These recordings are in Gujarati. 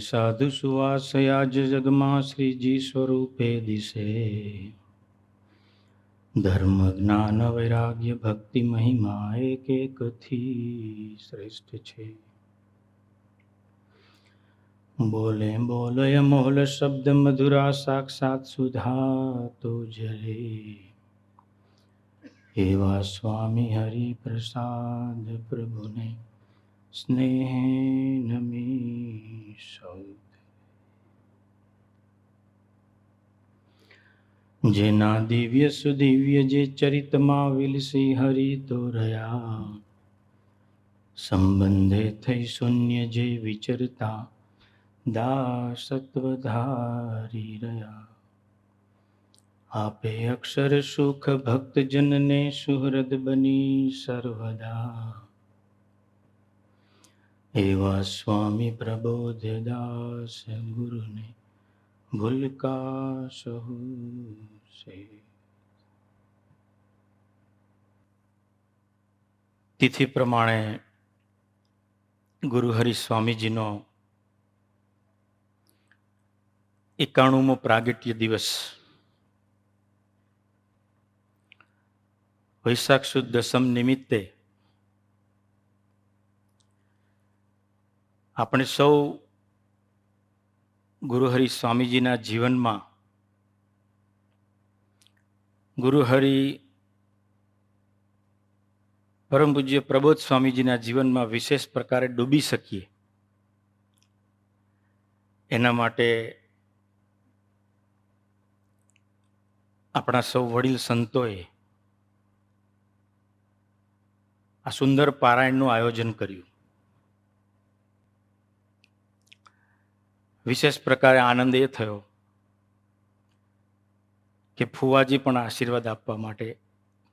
સાધુ સુવાસયા જ જગમાં શ્રીજી સ્વરૂપે દિશે. ધર્મ જ્ઞાન વૈરાગ્ય ભક્તિ મહિમા એક એકથી શ્રેષ્ઠ છે. બોલે બોલે અમોલ શબ્દ મધુરા સાક્ષાત સુધા તો જલે. એવા સ્વામી હરિ પ્રસાદ પ્રભુને સ્નેહ નમી સૌ. જેના દિવ્ય સુદિવ્ય જે ચરિતમાં વિલસી હરિ તો રહ્યા. સંબંધે થઈ શૂન્ય જે વિચરતા દાસત્વ ધારી રહ્યા. આપે અક્ષર સુખ ભક્તજનને સુહૃદ બની સર્વદા. એવા સ્વામી પ્રબોધદાસ ગુરુને ભૂલકા સહુ સે. તિથિ પ્રમાણે ગુરુ હરિ સ્વામીજીનો 91મો પ્રાગટ્ય દિવસ વૈશાખ સુદ દસમ નિમિત્તે આપણે સૌ ગુરુ હરિ સ્વામીજીના જીવનમાં ગુરુ હરિ પરમ પૂજ્ય પ્રબોધ સ્વામીજીના જીવનમાં વિશેષ પ્રકારે ડૂબી શકીએ એના માટે આપણા સૌ વડીલ સંતોએ આ સુંદર પારાયણનું આયોજન કર્યું. વિશેષ પ્રકારે આનંદ એ થયો કે ફુવાજી પણ આશીર્વાદ આપવા માટે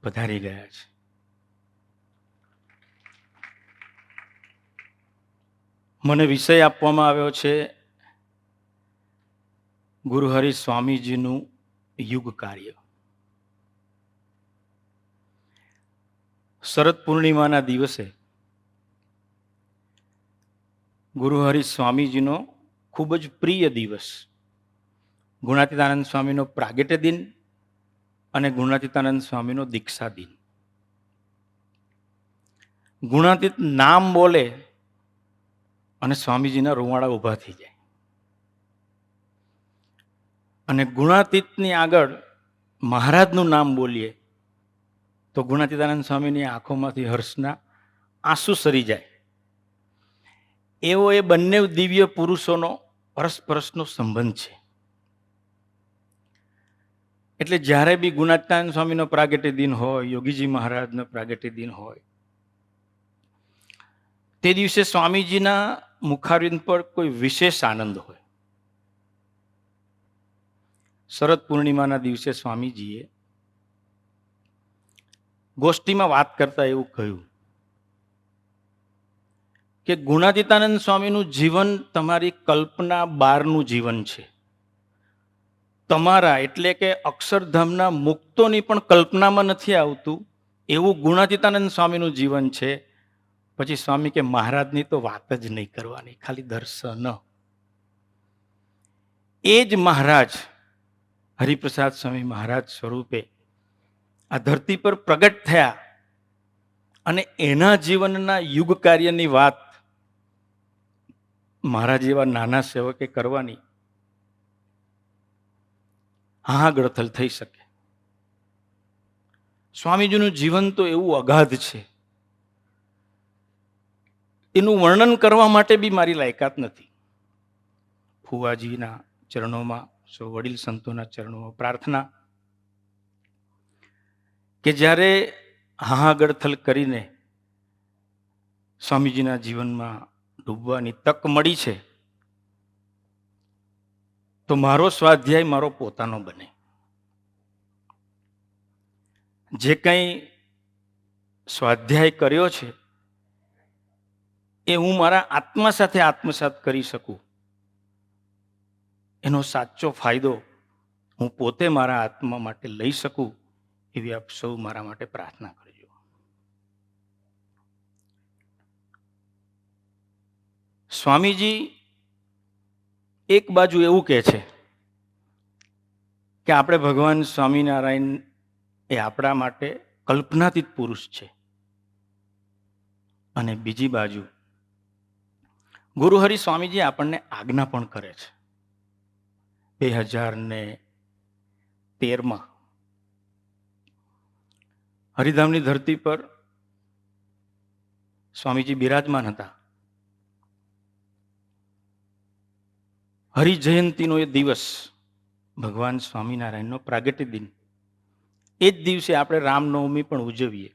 પધારી ગયા છે. મને વિષય આપવામાં આવ્યો છે ગુરુ હરિ સ્વામીજીનું યુગ કાર્ય. શરદ પૂર્ણિમાના દિવસે ગુરુ હરિ સ્વામીજીનો ખૂબ જ પ્રિય દિવસ, ગુણાતીતાનંદ સ્વામીનો પ્રાગટ્ય દિન અને ગુણાતીતાનંદ સ્વામીનો દીક્ષા દિન. ગુણાતીત નામ બોલે અને સ્વામીજીના રૂવાડા ઊભા થઈ જાય, અને ગુણાતીતની આગળ મહારાજનું નામ બોલીએ તો ગુણાતીતાનંદ સ્વામીની આંખોમાંથી હર્ષના આંસુ સરી જાય. એવો એ બંને દિવ્ય પુરુષોનો પરસ્પરસનો સંબંધ છે. એટલે જ્યારે બી ગુણાતીતાનંદ સ્વામીનો પ્રાગટ્ય દિન હોય, યોગીજી મહારાજનો પ્રાગટ્ય દિન હોય, તે દિવસે સ્વામીજીના મુખારવિંદ પર કોઈ વિશેષ આનંદ હોય. શરદ પૂર્ણિમાના દિવસે સ્વામીજીએ ગોષ્ઠીમાં વાત કરતા એવું કહ્યું કે ગુણાતીતાનંદ સ્વામીનું જીવન તમારી કલ્પના બહારનું જીવન છે. તમારા એટલે કે અક્ષરધામના મુક્તોની પણ કલ્પનામાં નથી આવતું એવું ગુણાતીતાનંદ સ્વામીનું જીવન છે. પછી સ્વામી કે મહારાજની તો વાત જ નહીં કરવાની, ખાલી દર્શન. એ જ મહારાજ હરિપ્રસાદ સ્વામી મહારાજ સ્વરૂપે આ ધરતી પર પ્રગટ થયા અને એના જીવનના યુગ કાર્યની વાત મારા જેવા નાના સેવકે કરવાની હાહાગડથલ થઈ શકે. સ્વામીજીનું જીવન તો એવું અગાધ છે, એનું વર્ણન કરવા માટે બી મારી લાયકાત નથી. ફુવાજીના ચરણોમાં, સૌ વડીલ સંતોના ચરણોમાં પ્રાર્થના કે જ્યારે હાહાગડથલ કરીને સ્વામીજીના જીવનમાં ડૂબવાની તક મળી છે તો મારો સ્વાધ્યાય મારો પોતાનો બને. જે કંઈ સ્વાધ્યાય કર્યો છે એ હું મારા આત્મા સાથે આત્મસાત કરી શકું, એનો સાચો ફાયદો હું પોતે મારા આત્મા માટે લઈ શકું, એવી આપ સૌ મારા માટે પ્રાર્થના કરજો. સ્વામીજી એક બાજુ એવું કહે છે કે આપણે ભગવાન સ્વામિનારાયણ એ આપણા માટે કલ્પનાતીત પુરુષ છે, અને બીજી બાજુ ગુરુહરિ સ્વામીજી આપણને આજ્ઞા પણ કરે છે. 2013 હરિધામની ધરતી પર સ્વામીજી બિરાજમાન હતા. હરિજયંતીનો એ દિવસ, ભગવાન સ્વામિનારાયણનો પ્રાગટ્ય દિન, એ જ દિવસે આપણે રામનવમી પણ ઉજવીએ.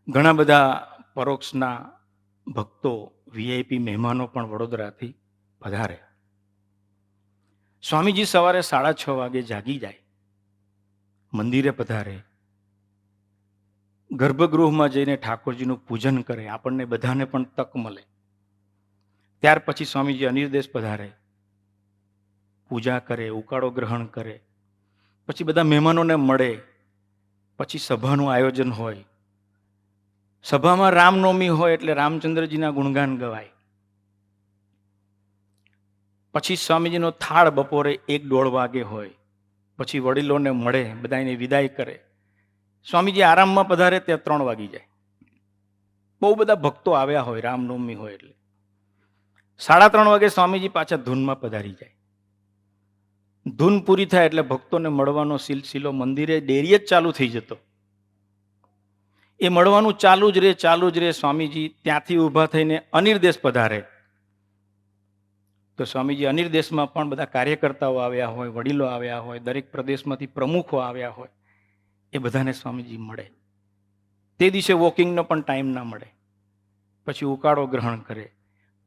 ઘણા બધા પરોક્ષના ભક્તો, વીઆઈપી મહેમાનો પણ વડોદરાથી પધારે. સ્વામીજી સવારે 6:30 વાગે જાગી જાય, મંદિરે પધારે, ગર્ભગૃહમાં જઈને ઠાકોરજીનું પૂજન કરે, આપણને બધાને પણ તક મળે. ત્યાર પછી સ્વામીજી અનિર્દેશ પધારે, પૂજા કરે, ઉકાળો ગ્રહણ કરે, પછી બધા મહેમાનોને મળે, પછી સભાનું આયોજન હોય. સભામાં રામનવમી હોય એટલે રામચંદ્રજીના ગુણગાન ગવાય. પછી સ્વામીજીનો થાળ બપોરે 1-1:30 વાગે હોય. પછી વડીલોને મળે, બધાને વિદાય કરે. સ્વામીજી આરામમાં પધારે ત્યાં 3 વાગી જાય. બહુ બધા ભક્તો આવ્યા હોય, રામનવમી હોય એટલે 3:30 વાગે સ્વામીજી પાછા ધૂનમાં પધારી જાય. ધૂન પૂરી થાય એટલે ભક્તોને મળવાનો સિલસિલો મંદિરે ડેરીએ જ ચાલુ થઈ જતો. એ મળવાનું ચાલુ જ રહે. સ્વામીજી ત્યાંથી ઊભા થઈને અનિર્દેશ પધારે તો સ્વામીજી અનિર્દેશમાં પણ બધા કાર્યકર્તાઓ આવ્યા હોય, વડીલો આવ્યા હોય, દરેક પ્રદેશમાંથી પ્રમુખો આવ્યા હોય, એ બધાને સ્વામીજી મળે. તે દિવસે વોકિંગનો પણ ટાઈમ ના મળે. પછી ઉકાળો ગ્રહણ કરે,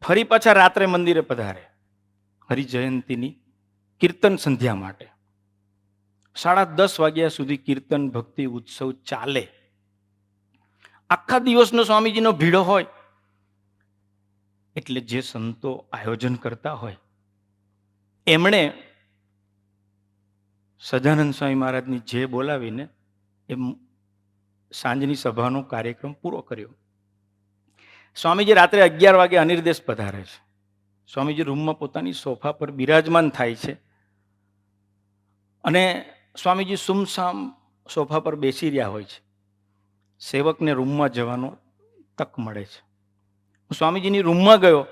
ફરી પાછા રાત્રે મંદિરે પધારે હરિજયંતીની કીર્તન સંધ્યા માટે. 10:30 વાગ્યા સુધી કીર્તન ભક્તિ ઉત્સવ ચાલે. આખા દિવસનો સ્વામીજીનો ભીડો હોય એટલે જે સંતો આયોજન કરતા હોય એમણે સજાનંદ સ્વામી મહારાજની જે બોલાવીને એ સાંજની સભાનો કાર્યક્રમ પૂરો કર્યો. સ્વામીજી રાત્રે 11 વાગે અનિર્દેશ પધારે છે. સ્વામીજી રૂમમાં પોતાની સોફા પર બિરાજમાન થાય છે અને સ્વામીજી સુમસામ સોફા પર બેસી રહ્યા હોય છે. સેવકને રૂમમાં જવાનો તક મળે છે. હું સ્વામીજીની રૂમમાં ગયો.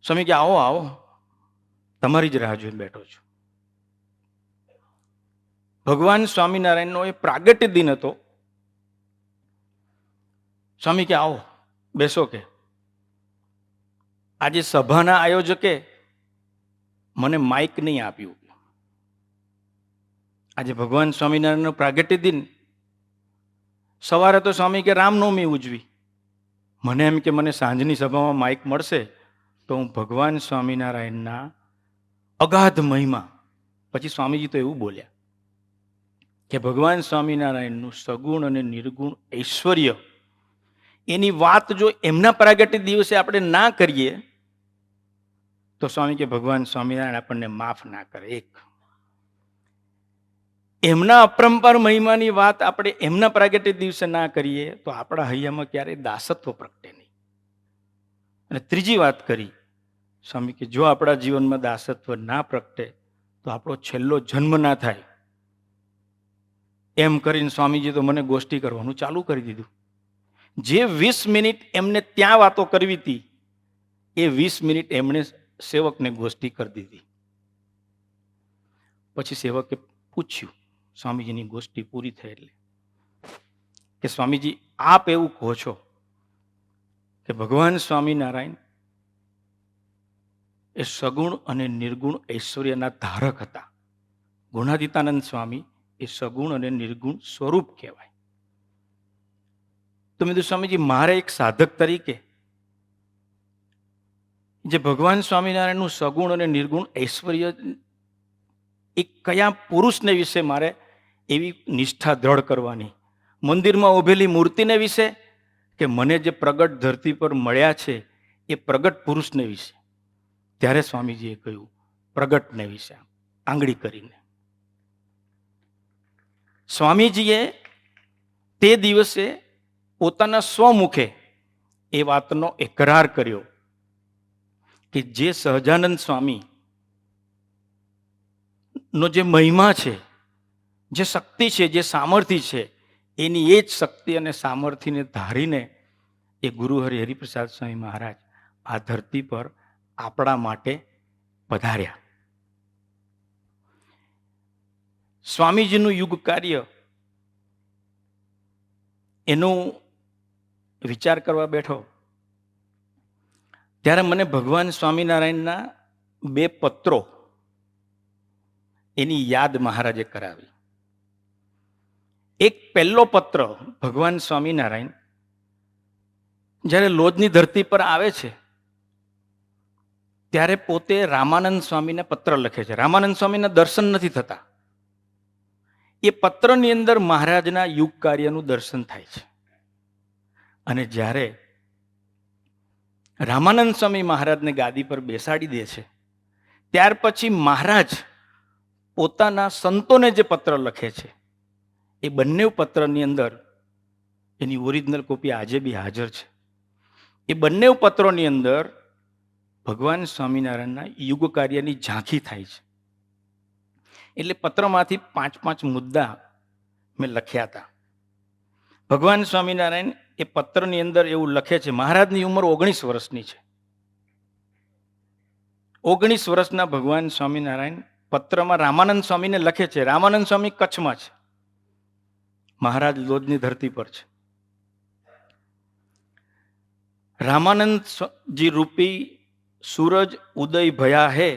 સ્વામી કે આવો આવો, તમારી જ રાહ જોઈને બેઠો છું. ભગવાન સ્વામિનારાયણનો એ પ્રાગટ્ય દિન હતો. સ્વામી કે આવો બેસો. કે આજે સભાના આયોજકે મને માઇક નહીં આપ્યું. આજે ભગવાન સ્વામિનારાયણનો પ્રાગટ્ય દિન, સવારે તો સ્વામી કે રામનવમી ઉજવી, મને એમ કે મને સાંજની સભામાં માઇક મળશે તો હું ભગવાન સ્વામિનારાયણના અગાધ મહિમા. પછી સ્વામીજી તો એવું બોલ્યા કે ભગવાન સ્વામિનારાયણનું સગુણ અને નિર્ગુણ ઐશ્વર્ય, એની વાત જો એમના પ્રાગટ્ય દિવસે આપણે ના કરીએ તો સ્વામી કે ભગવાન સ્વામિનારાયણ આપણને માફ ના કરે. એક એમના અપરંપાર મહિમાની વાત આપણે એમના પ્રાગટ્ય દિવસે ના કરીએ તો આપણા હૈયામાં ક્યારેય દાસત્વ પ્રગટે નહીં. અને ત્રીજી વાત કરી સ્વામી કે જો આપણા જીવનમાં દાસત્વ ના પ્રગટે તો આપણો છેલ્લો જન્મ ના થાય. એમ કરીને સ્વામીજી તો મને ગોષ્ઠી કરવાનું ચાલુ કરી દીધું. જે 20 મિનિટ એમને ત્યાં વાતો કરવી હતી એ 20 મિનિટ એમણે સેવકને ગોષ્ઠી કરી દીધી. પછી સેવકે પૂછ્યું સ્વામીજીની ગોષ્ઠી પૂરી થઈ એટલે કે સ્વામીજી આપ એવું કહો છો કે ભગવાન સ્વામિનારાયણ એ સગુણ અને નિર્ગુણ ઐશ્વર્યના ધારક હતા. ગુણાતીતાનંદ સ્વામી એ સગુણ અને નિર્ગુણ સ્વરૂપ કહેવાય. તો મેં કીધું સ્વામીજી મારે એક સાધક તરીકે જે ભગવાન સ્વામિનારાયણનું સગુણ અને નિર્ગુણ ઐશ્વર્ય એ કયા પુરુષને વિશે મારે એવી નિષ્ઠા દ્રઢ કરવાની, મંદિરમાં ઉભેલી મૂર્તિને વિશે કે મને જે પ્રગટ ધરતી પર મળ્યા છે એ પ્રગટ પુરુષને વિશે? ત્યારે સ્વામીજીએ કહ્યું પ્રગટને વિશે, આંગળી કરીને. સ્વામીજીએ તે દિવસે પોતાના સ્વમુખે એ વાતનો એકરાર કર્યો કે જે સહજાનંદ સ્વામી નો જે મહિમા છે, જે શક્તિ છે, જે સામર્થ્ય છે, એની એ જ શક્તિ અને સામર્થ્યને ધારીને એ ગુરુ હરિપ્રસાદ સ્વામી મહારાજ આ ધરતી પર આપણા માટે પધાર્યા. સ્વામીજીનું યુગ કાર્ય એનું વિચાર કરવા બેઠો ત્યારે મને ભગવાન સ્વામિનારાયણના 2 પત્રો એની યાદ મહારાજે કરાવી. એક પહેલો પત્ર ભગવાન સ્વામિનારાયણ જ્યારે લોજની ધરતી પર આવે છે ત્યારે પોતે રામાનંદ સ્વામીને પત્ર લખે છે. રામાનંદ સ્વામીના દર્શન નથી થતા. એ પત્રની અંદર મહારાજના યુગ કાર્યનું દર્શન થાય છે. અને જ્યારે રામાનંદ સ્વામી મહારાજને ગાદી પર બેસાડી દે છે ત્યાર પછી મહારાજ પોતાના સંતોને જે પત્ર લખે છે એ બંને પત્રની અંદર એની ઓરિજિનલ કોપી આજે બી હાજર છે. એ બંને પત્રોની અંદર ભગવાન સ્વામિનારાયણના યુગ કાર્યની ઝાંખી થાય છે. એટલે પત્રમાંથી 5 મુદ્દા મેં લખ્યા હતા. ભગવાન સ્વામિનારાયણ એ પત્રની અંદર એવું લખે છે, મહારાજની ઉંમર 19 વર્ષની છે. 19 વર્ષના ભગવાન સ્વામિનારાયણ પત્રમાં રામાનંદ સ્વામીને લખે છે. રામાનંદ સ્વામી કચ્છમાં છે, મહારાજ લોજની ધરતી પર છે. રામાનંદજી રૂપી सूरज उदय भया है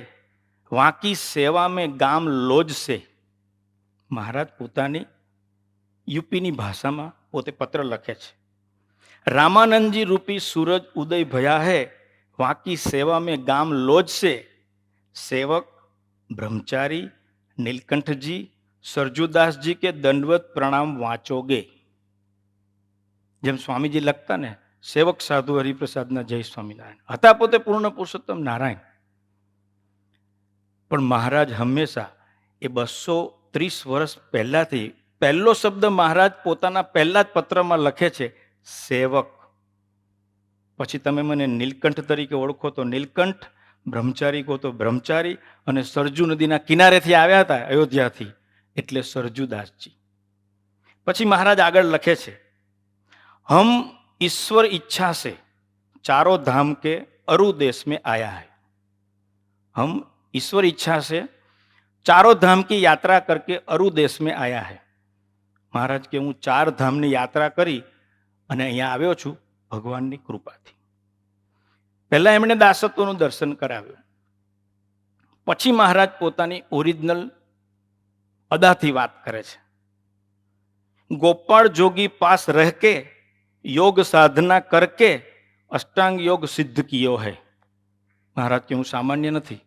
वाकी सेवा में गाम लोज से. મહારાજ પોતાની યુપીની ભાષામાં પોતે પત્ર લખે છે. રામાનંદજી રૂપી सूरज उदय भया है वाकी सेवा में गाम लोज से सेवक ब्रह्मचारी नीलकंठजी सरजूदासजी के दंडवत प्रणाम वांचोगे. જેમ સ્વામીજી લખતા ને, સેવક સાધુ હરિપ્રસાદના જય સ્વામિનારાયણ હતા, પોતે પૂર્ણ પુરુષોત્તમ નારાયણ. પણ મહારાજ હંમેશા એ 230 વર્ષ પહેલાથી પહેલો શબ્દ મહારાજ પોતાના પહેલા જ પત્રમાં લખે છે સેવક. પછી તમે મને નીલકંઠ તરીકે ઓળખો તો નીલકંઠ, બ્રહ્મચારી કહો તો બ્રહ્મચારી, અને સરજુ નદીના કિનારેથી આવ્યા હતા અયોધ્યાથી એટલે સરજુદાસજી. પછી મહારાજ આગળ લખે છે, हम ईश्वर इच्छा से चारों धाम के अरु देश में आया है. हम ईश्वर इच्छा से चारों धाम की यात्रा करके अरु देश में आया है. મહારાજ કે હું 4 ધામની યાત્રા કરી અને અહીંયા આવ્યો છું ભગવાનની કૃપાથી. પહેલા એમણે દાસત્વનું દર્શન કરાવ્યું, પછી મહારાજ પોતાની ઓરિજિનલ અદાથી વાત કરે છે. गोपाल जोगी पास रह के योग साधना करके अष्टांग योग सिद्ध कियो है. મહારાજ કે હું સામાન્ય નથી,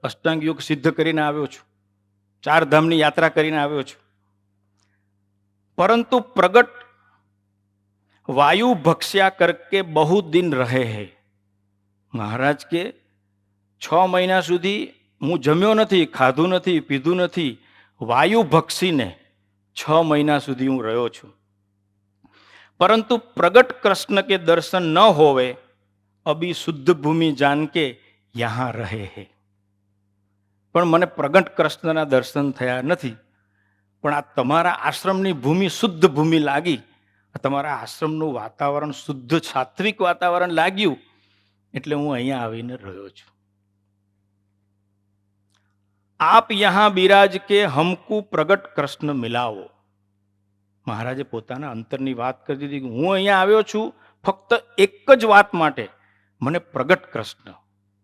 અષ્ટાંગ યોગ સિદ્ધ કરીને આવ્યો છું, 4 ધામની યાત્રા કરીને આવ્યો છું. પરંતુ પ્રગટ વાયુ ભક્ષ્યા કરકે બહુ દિન રહે હૈ. મહારાજ કે 6 મહિના સુધી હું જમ્યો નથી, ખાધું નથી, પીધું નથી, વાયુ ભક્ષીને 6 મહિના સુધી હું રહ્યો છું. परंतु प्रगट कृष्ण के दर्शन न होवे अभी शुद्ध भूमि जान के यहाँ रहे हैं. પણ મને પ્રગટ કૃષ્ણના દર્શન થયા નથી, પણ આ તમારા આશ્રમની ભૂમિ શુદ્ધ ભૂમિ લાગી, તમારા આશ્રમનું વાતાવરણ શુદ્ધ સાત્વિક વાતાવરણ લાગ્યું, એટલે હું અહીંયા આવીને રહ્યો છું. આપ યહાં બિરાજ કે હમકુ પ્રગટ કૃષ્ણ મિલાવો. મહારાજે પોતાના અંતરની વાત કરી દીધી કે હું અહીંયા આવ્યો છું ફક્ત એક જ વાત માટે, મને પ્રગટ કૃષ્ણ.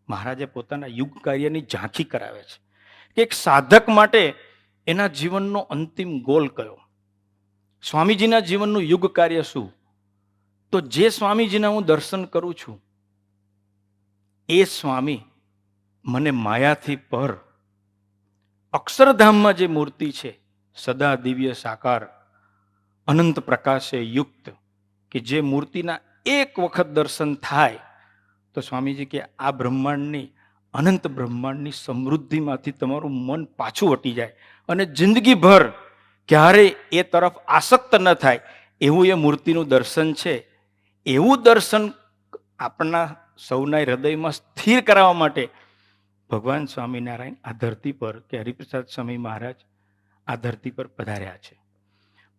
મહારાજે પોતાના યુગ કાર્યની ઝાંખી કરાવે છે કે એક સાધક માટે એના જીવનનો અંતિમ ગોલ કયો, સ્વામીજીના જીવનનું યુગ કાર્ય શું. તો જે સ્વામીજીના હું દર્શન કરું છું એ સ્વામી મને માયાથી પર અક્ષરધામમાં જે મૂર્તિ છે સદા દિવ્ય સાકાર અનંત પ્રકાશે યુક્ત, કે જે મૂર્તિના એક વખત દર્શન થાય તો સ્વામીજી કે આ બ્રહ્માંડની અનંત બ્રહ્માંડની સમૃદ્ધિમાંથી તમારું મન પાછું વટી જાય અને જિંદગીભર ક્યારેય એ તરફ આસક્ત ન થાય એવું એ મૂર્તિનું દર્શન છે. એવું દર્શન આપણા સૌના હૃદયમાં સ્થિર કરાવવા માટે ભગવાન સ્વામિનારાયણ આ ધરતી પર કે હરિપ્રસાદ સ્વામી મહારાજ આ ધરતી પર પધાર્યા છે.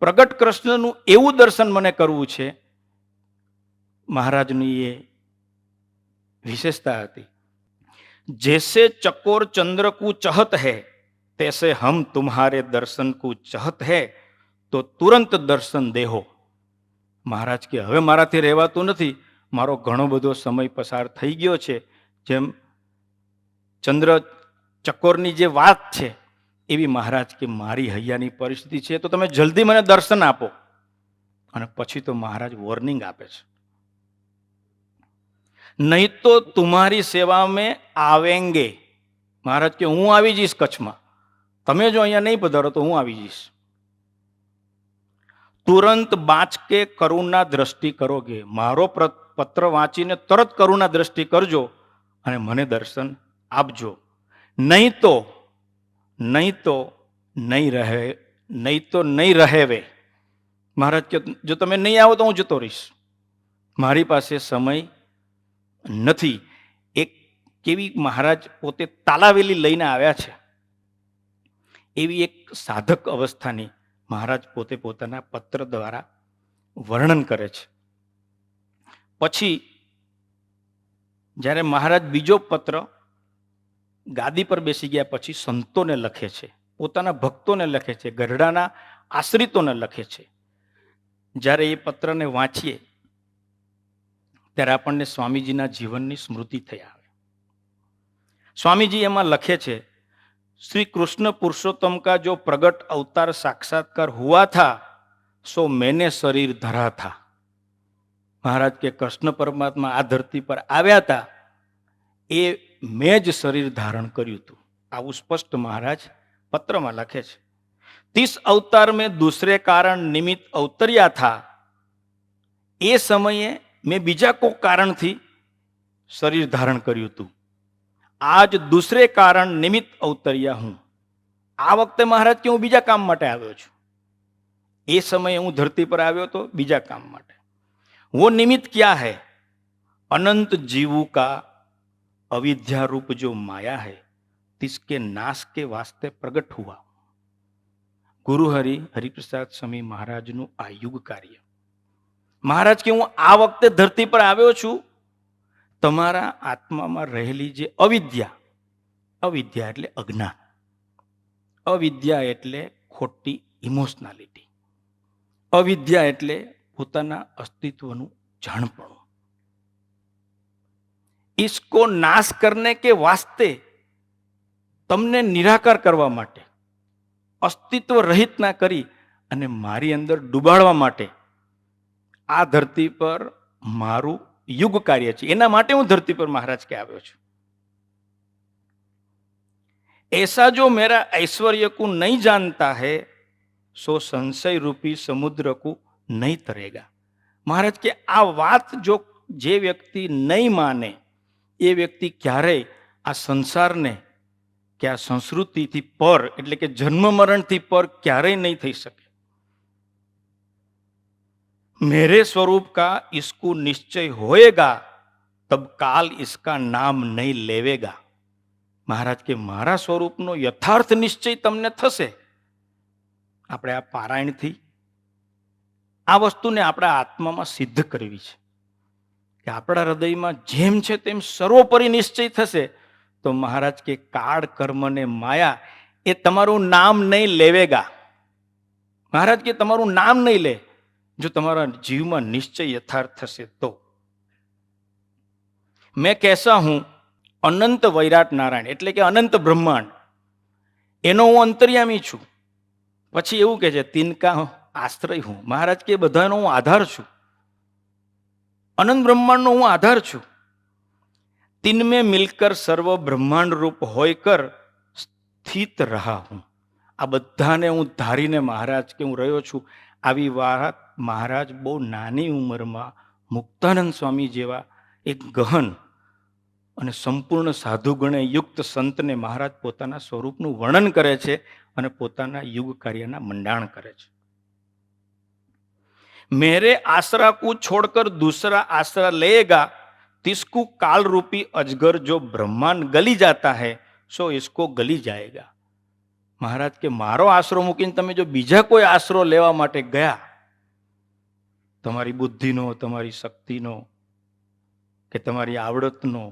પ્રગટ કૃષ્ણનું એવું દર્શન મને કરવું છે. મહારાજની એ વિશેષતા હતી, जैसे चकोर चंद्र को चहत है तैसे हम तुम्हारे दर्शन को चहत है तो तुरंत दर्शन देहो. મહારાજ કે હવે મારાથી રહેવાતું નથી, મારો ઘણો બધો સમય પસાર થઈ ગયો છે. જેમ ચંદ્ર ચકોરની જે વાત છે એવી મહારાજ કે મારી હૈયાની પરિસ્થિતિ છે, તો તમે જલ્દી મને દર્શન આપો. અને પછી તો મહારાજ વોર્નિંગ આપે છે, નહીં તો તુમ્હારી સેવા મેં આવેંગે. મહારાજ કે હું આવી જઈશ કચ્છમાં, તમે જો અહીંયા નહીં પધારો તો હું આવી જઈશ. તુરંત બાંચ કે કરુણા દ્રષ્ટિ કરોગે. મારો પત્ર વાંચીને તરત કરુણા દ્રષ્ટિ કરજો અને મને દર્શન આપજો. નહીં તો નહીં રહેવે. મહારાજ કે જો તમે નહીં આવો તો હું જતો રહીશ, મારી પાસે સમય નથી. એક કેવી મહારાજ પોતે તાલાવેલી લઈને આવ્યા છે એવી એક સાધક અવસ્થાની મહારાજ પોતે પોતાના પત્ર દ્વારા વર્ણન કરે છે. પછી જ્યારે મહારાજ બીજો પત્ર ગાદી પર બેસી ગયા પછી સંતોને લખે છે, પોતાના ભક્તોને લખે છે, ગઢડાના આશ્રિતોને લખે છે. જ્યારે એ પત્રને વાંચીએ ત્યારે આપણને સ્વામીજીના જીવનની સ્મૃતિ થઈ આવે. સ્વામીજી એમાં લખે છે, श्री कृष्ण पुरुषोत्तम का जो प्रगट अवतार साक्षात्कार हुआ था सो मैंने शरीर धरा था. महाराज के कृष्ण परमात्मा आ धरती पर आव्या था, ए मैं ज शरीर धारण कर्યું હતું. આવું સ્પષ્ટ મહારાજ પત્રમાં લખે છે. 30 अवतार में दूसरे कारण निमित्त अवतर्या था, એ સમયે મેં બીજા કોઈ કારણથી શરીર ધારણ કર્યું હતું. आज दूसरे कारण निमित्त अवतर्या हूं. आ वक्ते महाराज के हूँ बीजा काम माटे आव्यो छुं. ए समय हूँ धरती पर आव्यो तो बीजा काम माटे. वो निमित्त क्या है? अनंत जीवों का अविद्या रूप जो माया है तिसके नाश के वास्ते प्रगट हुआ. गुरु हरिप्रसाद स्वामी महाराज नु आ युग कार्य. महाराज के हूँ आ वक्ते धरती पर आव्यो छुं. તમારા આત્મામાં રહેલી જે અવિદ્યા, અવિદ્યા એટલે અજ્ઞાન, અવિદ્યા એટલે ખોટી ઇમોશનાલિટી, અવિદ્યા એટલે પોતાના અસ્તિત્વનું જાણપણું. इसको नाश करने के वास्ते તમને નિરાકાર કરવા માટે, અસ્તિત્વ રહિત ના કરી અને મારી અંદર ડૂબાડવા માટે આ ધરતી પર મારું युग कार्य है. एना माटे हूं धरती पर महाराज के आव्यो छुं. ऐसा जो मेरा ऐश्वर्य को नहीं जानता है सो संशय रूपी समुद्र को नहीं तरेगा. महाराज के आ बात जो जे व्यक्ति नहीं माने ए व्यक्ति क्यारे आ संसार ने કે આ સંસ્કૃતિથી પર એટલે કે જન્મ મરણથી પર ક્યારેય નહીં થઈ શકે. मेरे स्वरूप का इसको निश्चय होएगा तब काल इसका नाम नहीं लेवेगा. महाराज के मारा स्वरूपનો યથાર્થ નિશ્ચય તમને થશે. આપણે આ પારાયણથી આ વસ્તુને આપણા આત્મામાં સિદ્ધ કરવી છે કે આપણા હૃદયમાં જેમ છે તેમ સર્વોપરી નિશ્ચય થશે તો મહારાજ કે કાળ કર્મ ને માયા એ તમારું નામ નહીં લેવેગા. મહારાજ કે તમારું નામ નહીં લે જો તમારા જીવમાં નિશ્ચય યથાર્થ થશે તો. મેં કહેસા હું અનંત વૈરાટ નારાયણ એટલે કે અનંત બ્રહ્માંડ એનો હું અંતર્યામી છું. પછી એવું કે છે તિનકા આશ્રય હું. મહારાજ કે બધાનો હું આધાર છું, અનંત બ્રહ્માંડનો હું આધાર છું. તિનમે મિલકર સર્વ બ્રહ્માંડ રૂપ હોય કર સ્થિત રહા હું. આ બધાને હું ધારીને મહારાજ કે હું રહ્યો છું. આવી વાત મહારાજ બહુ નાની ઉંમરમાં મુક્તાનંદ સ્વામી જેવા એક ગહન અને સંપૂર્ણ સાધુગણે યુક્ત સંતને મહારાજ પોતાના સ્વરૂપનું વર્ણન કરે છે અને પોતાના યુગ કાર્યના મંડાણ કરે છે. मेरे आसरा को छोड़कर दूसरा आसरा लेगा तिसको काल रूपी अजगर जो ब्रह्मांड गली जाता है सो इसको गली जाएगा. મહારાજ કે મારો આશરો મૂકીને તમે જો બીજા કોઈ આશરો લેવા માટે ગયા, તમારી બુદ્ધિનો, તમારી શક્તિનો કે તમારી આવડતનો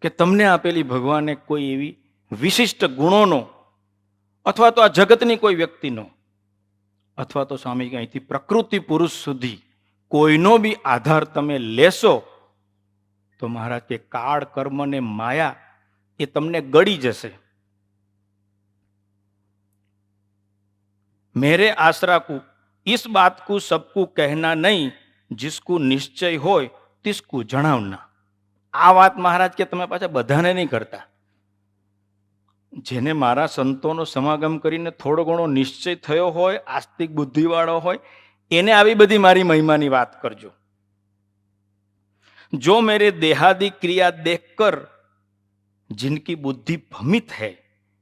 કે તમને આપેલી ભગવાને કોઈ એવી વિશિષ્ટ ગુણોનો, અથવા તો આ જગતની કોઈ વ્યક્તિનો, અથવા તો સ્વામી અહીંથી પ્રકૃતિ પુરુષ સુધી કોઈનો બી આધાર તમે લેશો તો મહારાજ કે કાળ, કર્મ ને માયા એ તમને ગળી જશે. मेरे आसरा को इस बात को सबको कहना नहीं, जिसको निश्चय होय तिसको जણાવના. આ વાત મહારાજ કે તમે પાછા બધાને નહીં કરતા. જેને મારા સંતોનો સમાગમ કરીને થોડો ઘણો નિશ્ચય થયો હોય, આસ્તિક બુદ્ધિવાળો હોય, એને આવી બધી મારી મહિમાની વાત કરજો. जो मेरे देहादि क्रिया देखकर जिनकी बुद्धि भ्रमित है,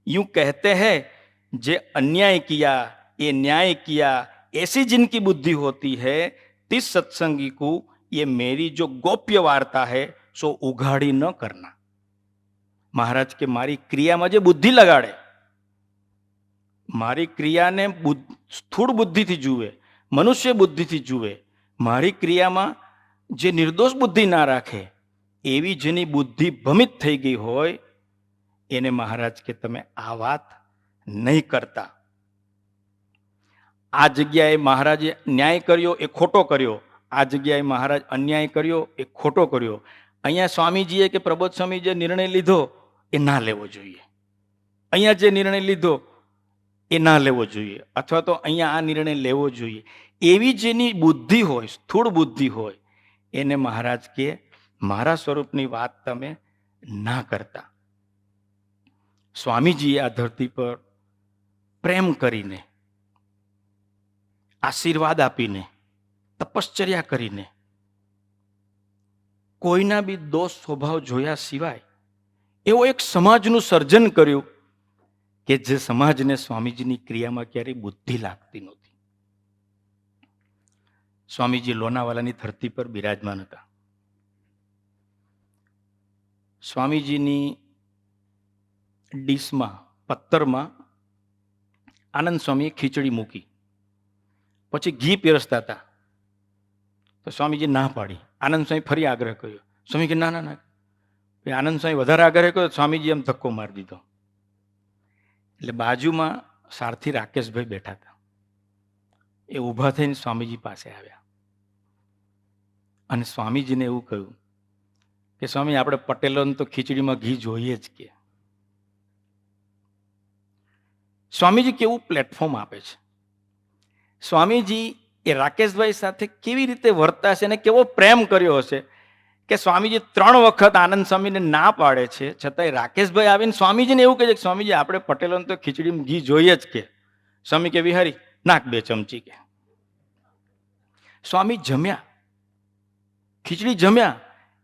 यूं कहते हैं जे अन्याय किया, ये न्याय किया, ऐसी जिनकी बुद्धि होती है, तिस सत्संगी को ये मेरी जो गोप्य वार्ता है सो उघाड़ी न करना. મહારાજ કે મારી ક્રિયામાં જે બુદ્ધિ લગાડે, મારી ક્રિયાને સ્થૂળ બુદ્ધિથી જુએ, મનુષ્ય બુદ્ધિથી જુએ, મારી ક્રિયામાં જે નિર્દોષ બુદ્ધિ ના રાખે, એવી જેની બુદ્ધિ ભ્રમિત થઈ ગઈ હોય એને મહારાજ કે તમે આ વાત નહીં કરતા. આ જગ્યાએ મહારાજે ન્યાય કર્યો એ ખોટો કર્યો, આ જગ્યાએ મહારાજ અન્યાય કર્યો એ ખોટો કર્યો. અહીંયા સ્વામીજીએ કે પ્રબોધ સ્વામી જે નિર્ણય લીધો એ ના લેવો જોઈએ, અહીંયા જે નિર્ણય લીધો એ ના લેવો જોઈએ, અથવા તો અહીંયા આ નિર્ણય લેવો જોઈએ. એવી જેની બુદ્ધિ હોય, સ્થૂળ બુદ્ધિ હોય, એને મહારાજ કે મારા સ્વરૂપની વાત તમે ના કરતા. સ્વામીજીએ આ ધરતી પર પ્રેમ કરીને, આશીર્વાદ આપીને, તપશ્ચર્યા કરીને, કોઈના બી દોષ સ્વભાવ જોયા સિવાય એવો એક સમાજનું સર્જન કર્યું કે જે સમાજને સ્વામીજીની ક્રિયામાં ક્યારેય બુદ્ધિ લાગતી નહોતી. સ્વામીજી લોનાવાલાની ધરતી પર બિરાજમાન હતા. સ્વામીજીની ડીશમાં, પત્તરમાં આનંદ સ્વામીએ ખીચડી મૂકી, પછી ઘી પીરસતા હતા તો સ્વામીજી ના પાડી. આનંદ સ્વામી ફરી આગ્રહ કર્યો, સ્વામી કે ના ના ના. આનંદ સ્વામી વધારે આગ્રહ કર્યો, સ્વામીજી એમ ધક્કો મારી દીધો. એટલે બાજુમાં સારથી રાકેશભાઈ બેઠા હતા, એ ઊભા થઈને સ્વામીજી પાસે આવ્યા અને સ્વામીજીને એવું કહ્યું કે સ્વામી આપણે પટેલોને તો ખીચડીમાં ઘી જોઈએ જ કે. સ્વામીજી કેવું પ્લેટફોર્મ આપે છે, સ્વામીજી એ રાકેશભાઈ સાથે કેવી રીતે વર્તા છે અને કેવો પ્રેમ કર્યો હશે કે સ્વામીજી 3 વખત આનંદ સ્વામીને ના પાડે છે, છતાંય રાકેશભાઈ આવીને સ્વામીજીને એવું કહે છે કે સ્વામીજી આપણે પટેલોને તો ખીચડીમાં ઘી જોઈએ જ કે. સ્વામી કે વિહારી નાખ 2 ચમચી કે. સ્વામી જમ્યા, ખીચડી જમ્યા,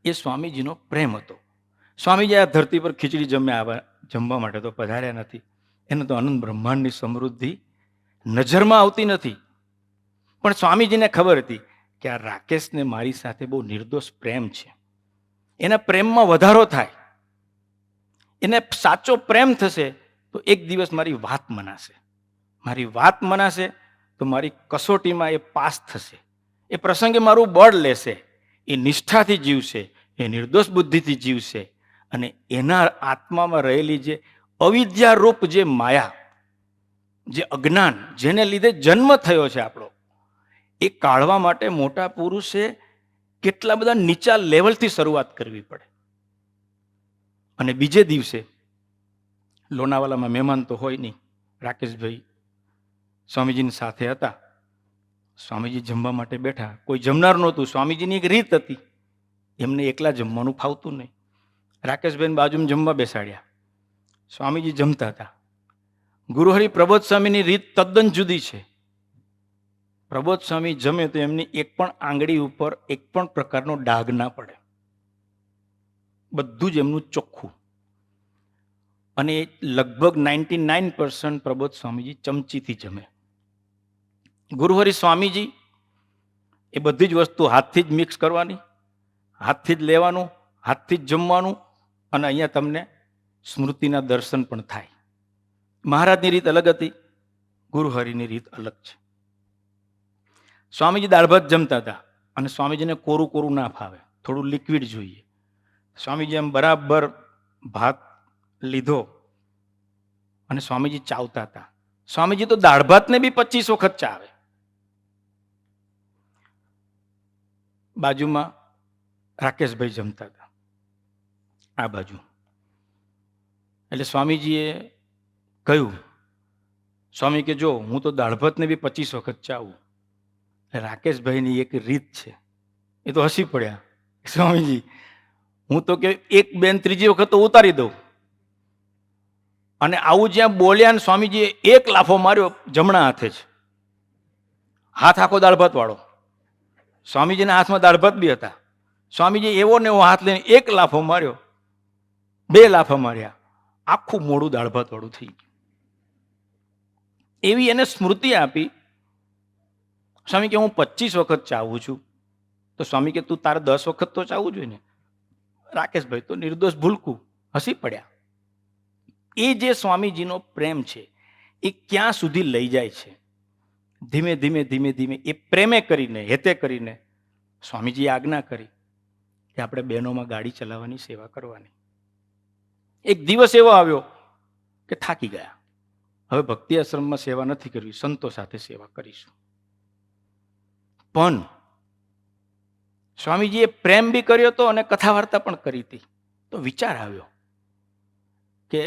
એ સ્વામીજીનો પ્રેમ હતો. સ્વામીજી આ ધરતી પર ખીચડી જમવા માટે તો પધાર્યા નથી, એને તો અનંત બ્રહ્માંડની સમૃદ્ધિ નજરમાં આવતી નથી. પણ સ્વામીજીને ખબર હતી કે આ રાકેશને મારી સાથે બહુ નિર્દોષ પ્રેમ છે, એના પ્રેમમાં વધારો થાય, એને સાચો પ્રેમ થશે તો એક દિવસ મારી વાત મનાશે, મારી વાત મનાશે તો મારી કસોટીમાં એ પાસ થશે, એ પ્રસંગે મારું બળ લેશે, એ નિષ્ઠાથી જીવશે, એ નિર્દોષ બુદ્ધિથી જીવશે અને એના આત્મામાં રહેલી જે અવિદ્યારૂપ જે માયા, જે અજ્ઞાન, જેને લીધે જન્મ થયો છે આપણો, એ કાઢવા માટે મોટા પુરુષે કેટલા બધા નીચા લેવલથી શરૂઆત કરવી પડે. અને બીજે દિવસે લોનાવાલામાં મહેમાન તો હોય નહીં, રાકેશભાઈ સ્વામીજીની સાથે હતા. સ્વામીજી જમવા માટે બેઠા, કોઈ જમનાર નહોતું. સ્વામીજીની એક રીત હતી, એમને એકલા જમવાનું ફાવતું નહીં. રાકેશભાઈને બાજુમાં જમવા બેસાડ્યા, સ્વામીજી જમતા હતા. ગુરુહરિ પ્રબોધ સ્વામીની રીત તદ્દન જુદી છે. પ્રબોધ સ્વામી જમે તો એમની એક પણ આંગળી ઉપર એક પણ પ્રકારનો ડાઘ ના પડે, બધું જ એમનું ચોખ્ખું. અને લગભગ 99% પ્રબોધ સ્વામીજી ચમચીથી જમે. ગુરુહરિ સ્વામીજી એ બધી જ વસ્તુ હાથથી જ મિક્સ કરવાની, હાથથી જ લેવાનું, હાથથી જ જમવાનું, અને અહીંયા તમને સ્મૃતિના દર્શન પણ થાય. મહારાજની રીત અલગ હતી, ગુરુહરિની રીત અલગ છે. સ્વામીજી દાળ ભાત જમતા હતા, અને સ્વામીજીને કોરું કોરું ના ફાવે, થોડું લિક્વિડ જોઈએ. સ્વામીજી એમ બરાબર ભાત લીધો અને સ્વામીજી ચાવતા હતા. સ્વામીજી તો દાળ ભાતને બી 25 વખત ચાવે. બાજુમાં રાકેશભાઈ જમતા હતા, આ બાજુ. એટલે સ્વામીજીએ કહ્યું, સ્વામી કે જો હું તો દાળ ભાતને બી 25 વખત ચાવું. રાકેશભાઈની એક રીત છે, એ તો હસી પડ્યા. સ્વામીજી હું તો કે એક બેન ત્રીજી વખત તો ઉતારી દઉં. અને આવું જ્યાં બોલ્યા ને સ્વામીજીએ એક લાફો માર્યો જમણા હાથે જ, હાથ આખો દાળ ભાત વાળો. સ્વામીજીના હાથમાં દાળ ભાત બી હતા. સ્વામીજી એવો ને એવો હાથ લઈને એક લાફો માર્યો, 2 લાફા માર્યા, આખું મોડું દાળ ભાત વાળું થઈ ગયું. એવી એને સ્મૃતિ આપી. સ્વામી કે હું 25 વખત ચાવું છું. તો સ્વામી કે તું તારે 10 વખત તો ચાવવું જોઈએ ને. રાકેશભાઈ તો નિર્દોષ ભૂલકું હસી પડ્યા. એ જે સ્વામીજીનો પ્રેમ છે એ ક્યાં સુધી લઈ જાય છે. ધીમે ધીમે ધીમે ધીમે એ પ્રેમે કરીને, હેતે કરીને સ્વામીજીએ આજ્ઞા કરી કે આપણે બહેનોમાં ગાડી ચલાવવાની સેવા કરવાની. એક દિવસ એવો આવ્યો કે થાકી ગયા, હવે ભક્તિ આશ્રમમાં સેવા નથી કરવી, સંતો સાથે સેવા કરીશું. પણ સ્વામીજીએ પ્રેમ બી કર્યો હતો અને કથા વાર્તા પણ કરી હતી. તો વિચાર આવ્યો કે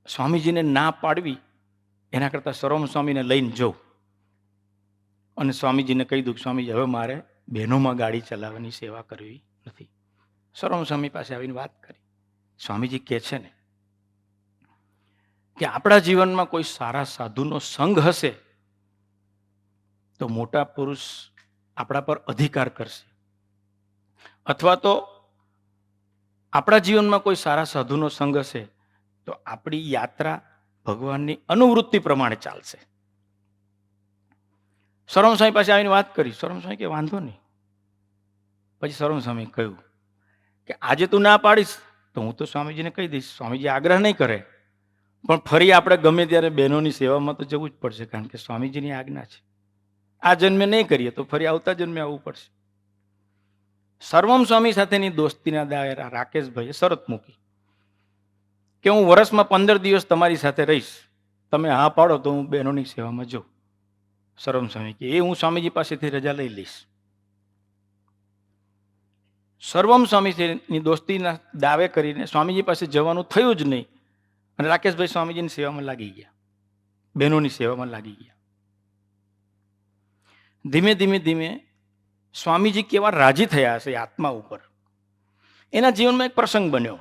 સ્વામીજીને ના પાડવી એના કરતાં સરોમ સ્વામીને લઈને જવું અને સ્વામીજીને કહી દઉં, સ્વામીજી હવે મારે બહેનોમાં ગાડી ચલાવવાની સેવા કરવી નથી. સરોમ સ્વામી પાસે આવીને વાત કરી. સ્વામીજી કહે છે ને કે આપણા જીવનમાં કોઈ સારા સાધુનો સંગ હશે તો મોટા પુરુષ આપણા પર અધિકાર કરશે, અથવા તો આપણા જીવનમાં કોઈ સારા સાધુનો સંગ હશે તો આપણી યાત્રા ભગવાનની અનુવૃત્તિ પ્રમાણે ચાલશે. સરોમ સ્વામી પાસે આવીને વાત કરી. સરોમ સ્વામી કે વાંધો નહીં. પછી સરોમ સ્વામી કહ્યું કે આજે તું ના પાડીશ તો હું તો સ્વામીજીને કહી દઈશ. સ્વામીજી આગ્રહ નહીં કરે, પણ ફરી આપણે ગમે ત્યારે બહેનોની સેવામાં તો જવું જ પડશે, કારણ કે સ્વામીજીની આજ્ઞા છે. આ જન્મે નહીં કરીએ તો ફરી આવતા જન્મે આવવું પડશે. સર્વમ સ્વામી સાથેની દોસ્તીના દાયરા રાકેશભાઈએ શરત મૂકી કે હું વર્ષમાં 15 દિવસ તમારી સાથે રહીશ, તમે હા પાડો તો હું બહેનોની સેવામાં જાઉં. સર્વમ સ્વામી કે એ હું સ્વામીજી પાસેથી રજા લઈ લઈશ. સર્વમ સ્વામીની દોસ્તીના દાવે કરીને સ્વામીજી પાસે જવાનું થયું જ નહીં, અને રાકેશભાઈ સ્વામીજીની સેવામાં લાગી ગયા, બહેનોની સેવામાં લાગી ગયા. ધીમે ધીમે ધીમે સ્વામીજી કેવા રાજી થયા હશે આત્મા ઉપર. એના જીવનમાં એક પ્રસંગ બન્યો.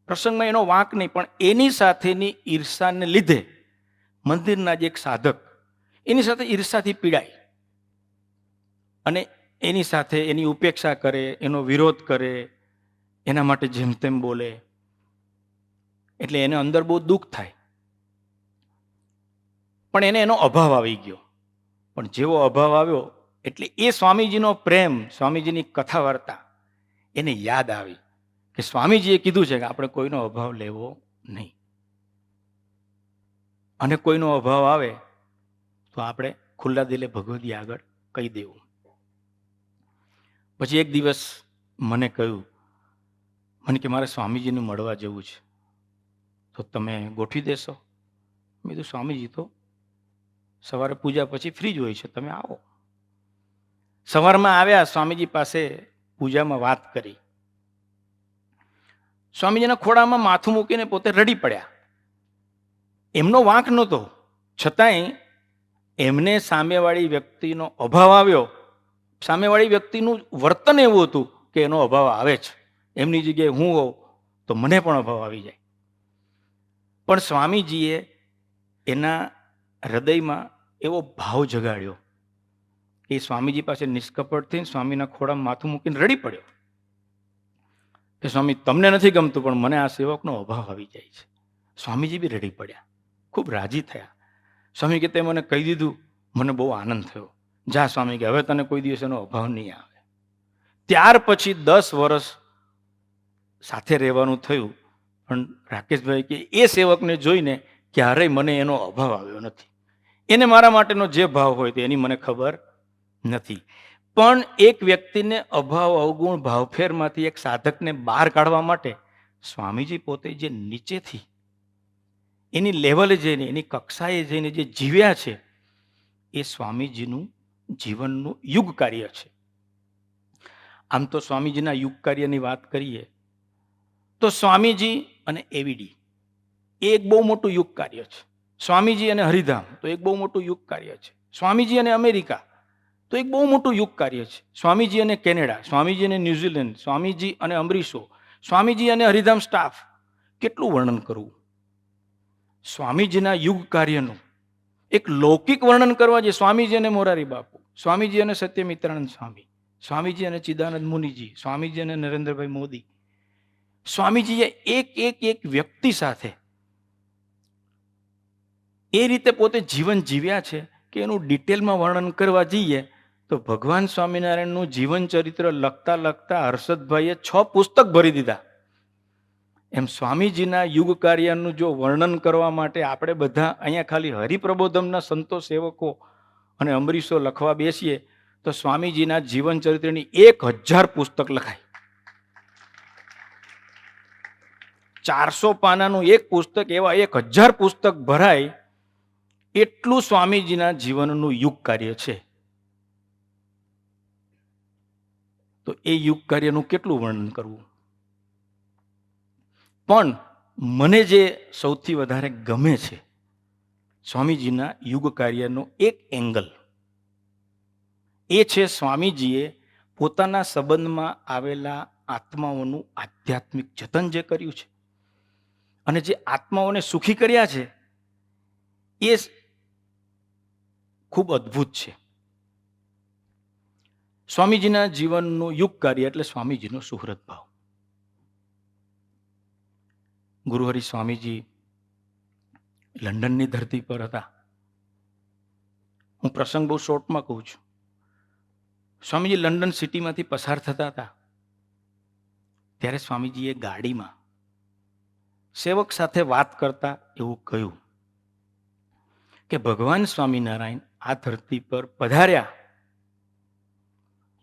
પ્રસંગમાં એનો વાંક નહીં, પણ એની સાથેની ઈર્ષાને લીધે મંદિરના જે એક સાધક એની સાથે ઈર્ષાથી પીડાય અને એની સાથે એની ઉપેક્ષા કરે, એનો વિરોધ કરે, એના માટે જેમ તેમ બોલે. એટલે એને અંદર બહુ દુઃખ થાય. પણ એને એનો અભાવ આવી ગયો. પણ જેવો અભાવ આવ્યો એટલે એ સ્વામીજીનો પ્રેમ, સ્વામીજીની કથા વાર્તા એને યાદ આવી કે સ્વામીજીએ કીધું છે કે આપણે કોઈનો અભાવ લેવો નહીં, અને કોઈનો અભાવ આવે તો આપણે ખુલ્લા દિલે ભગવદી આગળ કહી દેવું. પછી એક દિવસ મને કહ્યું, મને કે મારે સ્વામીજીને મળવા જવું છે, તો તમે ગોઠવી દેશો? મેં કીધું સ્વામીજી તો સવારે પૂજા પછી ફ્રી જ હોય છે, તમે આવો. સવારમાં આવ્યા, સ્વામીજી પાસે પૂજામાં વાત કરી. સ્વામીજીના ખોળામાં માથું મૂકીને પોતે રડી પડ્યા. એમનો વાંક નહોતો, છતાંય એમને સામેવાળી વ્યક્તિનો અભાવ આવ્યો. સામેવાળી વ્યક્તિનું વર્તન એવું હતું કે એનો અભાવ આવે છે, એમની જગ્યાએ હું હોઉં તો મને પણ અભાવ આવી જાય. પણ સ્વામીજીએ એના હૃદયમાં એવો ભાવ જગાડ્યો કે સ્વામીજી પાસે નિષ્કપટ થઈને સ્વામીના ખોળામાં માથું મૂકીને રડી પડ્યો કે સ્વામી તમને નથી ગમતું પણ મને આ સેવકનો અભાવ આવી જાય છે. સ્વામીજી બી રડી પડ્યા, ખૂબ રાજી થયા. સ્વામી કે તે મને કહી દીધું, મને બહુ આનંદ થયો. જા સ્વામી કે હવે તને કોઈ દિવસ એનો અભાવ નહીં આવે. ત્યાર પછી 10 વર્ષ સાથે રહેવાનું થયું, પણ રાકેશભાઈ કે એ સેવકને જોઈને ક્યારેય મને એનો અભાવ આવ્યો નથી. એને મારા માટેનો જે ભાવ હોય તે એની મને ખબર નથી. પણ એક વ્યક્તિને અભાવ, અવગુણ, ભાવફેરમાંથી એક સાધકને બહાર કાઢવા માટે સ્વામીજી પોતે જે નીચેથી એની લેવલે જઈને, એની કક્ષાએ જઈને જે જીવ્યા છે, એ સ્વામીજીનું જીવનનું યુગ કાર્ય છે. આમ તો સ્વામીજીના યુગ કાર્યની વાત કરીએ તો સ્વામીજી અને એવીડી એ એક બહુ મોટું યુગ કાર્ય છે. સ્વામીજી અને હરિધામ તો એક બહુ મોટું યુગ કાર્ય છે. સ્વામીજી અને અમેરિકા તો એક બહુ મોટું યુગ કાર્ય છે. સ્વામીજી અને કેનેડા, સ્વામીજી અને ન્યુઝીલેન્ડ, સ્વામીજી અને અમરીશો, સ્વામીજી અને હરિધામ સ્ટાફ, કેટલું વર્ણન કરવું. સ્વામીજીના યુગ કાર્યનું એક લૌકિક વર્ણન કરવા જે સ્વામીજી અને મોરારી બાપુ, સ્વામીજી અને સત્યમિત્રાનંદ સ્વામી, સ્વામીજી અને ચિદાનંદ મુનિજી, સ્વામીજી અને નરેન્દ્રભાઈ મોદી, સ્વામીજીએ એક એક એક વ્યક્તિ સાથે એ રીતે પોતે જીવન જીવ્યા છે કે એનું ડિટેલમાં વર્ણન કરવા જઈએ તો ભગવાન સ્વામિનારાયણનું જીવન ચરિત્ર લખતા લખતા હર્ષદભાઈએ 6 પુસ્તક ભરી દીધા. એમ સ્વામીજીના યુગ કાર્યનું જો વર્ણન કરવા માટે આપણે બધા અહીંયા ખાલી હરિપ્રબોધમના સંતો સેવકો અને અમરીશો લખવા બેસીએ તો સ્વામીજીના જીવન ચરિત્રની 1000 પુસ્તક લખાય. 400 પાનાનું એક પુસ્તક, એવા 1000 પુસ્તક ભરાય, એટલું સ્વામીજીના જીવનનું યુગ કાર્ય છે. તો એ યુગ કાર્યનું કેટલું વર્ણન કરવું. પણ મને જે સૌથી વધારે ગમે છે સ્વામીજીના યુગ કાર્યનો એક એંગલ, એ છે સ્વામીજીએ પોતાના સંબંધમાં આવેલા આત્માઓનું આધ્યાત્મિક જતન જે કર્યું છે અને જે આત્માઓને સુખી કર્યા છે એ ખૂબ અદ્ભુત છે. સ્વામીજીના જીવનનું યુગ કાર્ય એટલે સ્વામીજીનો સુહૃદ ભાવ. ગુરુહરિ સ્વામીજી લંડનની ધરતી પર હતા. હું પ્રસંગ બહુ શોર્ટમાં કહું છું. સ્વામીજી લંડન સિટીમાંથી પસાર થતા હતા ત્યારે સ્વામીજીએ ગાડીમાં સેવક સાથે વાત કરતા એવું કહ્યું કે ભગવાન સ્વામિનારાયણ આ ધરતી પર પધાર્યા,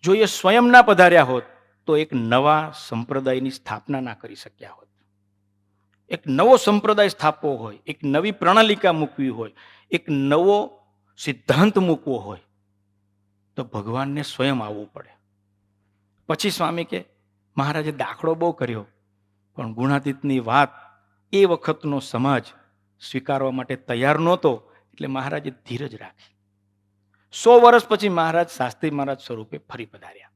જો એ સ્વયં ના પધાર્યા હોત તો એક નવા સંપ્રદાયની સ્થાપના ના કરી શક્યા હોત. એક નવો સંપ્રદાય સ્થાપવો હોય, એક નવી પ્રણાલિકા મૂકવી હોય, એક નવો સિદ્ધાંત મૂકવો હોય તો ભગવાનને સ્વયં આવવું પડે. પછી સ્વામી કે મહારાજે દાખલો બહુ કર્યો પણ ગુણાતીતની વાત એ વખતનો સમાજ સ્વીકારવા માટે તૈયાર નહોતો, એટલે મહારાજે ધીરજ રાખી. 100 વર્ષ પછી મહારાજ શાસ્ત્રી મહારાજ સ્વરૂપે ફરી પધાર્યા.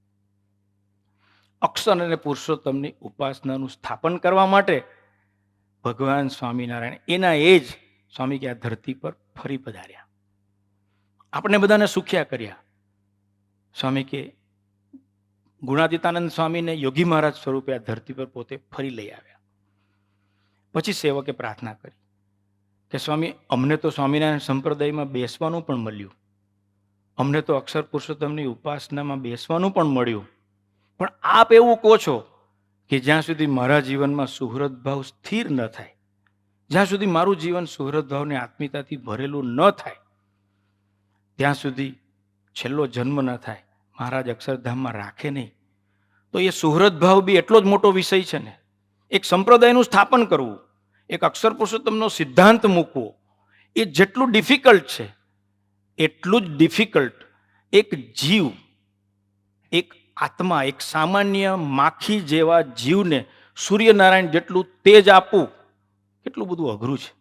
અક્ષર અને પુરુષોત્તમની ઉપાસનાનું સ્થાપન કરવા માટે ભગવાન સ્વામિનારાયણ એના એ જ સ્વામી કે આ ધરતી પર ફરી પધાર્યા, આપણે બધાને સુખ્યા કર્યા. સ્વામી કે ગુણાતીતાનંદ સ્વામીને યોગી મહારાજ સ્વરૂપે આ ધરતી પર પોતે ફરી લઈ આવ્યા. પછી સેવકે પ્રાર્થના કરી કે સ્વામી અમને તો સ્વામિનારાયણ સંપ્રદાયમાં બેસવાનું પણ મળ્યું, અમને તો અક્ષર પુરુષોત્તમની ઉપાસનામાં બેસવાનું પણ મળ્યું, પણ આપ એવું કહો છો કે જ્યાં સુધી મારા જીવનમાં સુહૃદ ભાવ સ્થિર ન થાય, જ્યાં સુધી મારું જીવન સુહૃદ ભાવની આત્મીયતાથી ભરેલું ન થાય, ત્યાં સુધી છેલ્લો જન્મ ન થાય, મહારાજ અક્ષરધામમાં રાખે નહીં, તો એ સુહૃદ ભાવ બી એટલો જ મોટો વિષય છે ને. એક સંપ્રદાયનું સ્થાપન કરવું, એક અક્ષર પુરુષોત્તમનો સિદ્ધાંત મૂકવો, એ જેટલું ડિફિકલ્ટ છે એટલું જ ડિફિકલ્ટ એક જીવ, એક આત્મા, એક સામાન્ય માખી જેવા જીવને સૂર્યનારાયણ જેટલું તેજ આપવું કેટલું બધું અઘરું છે.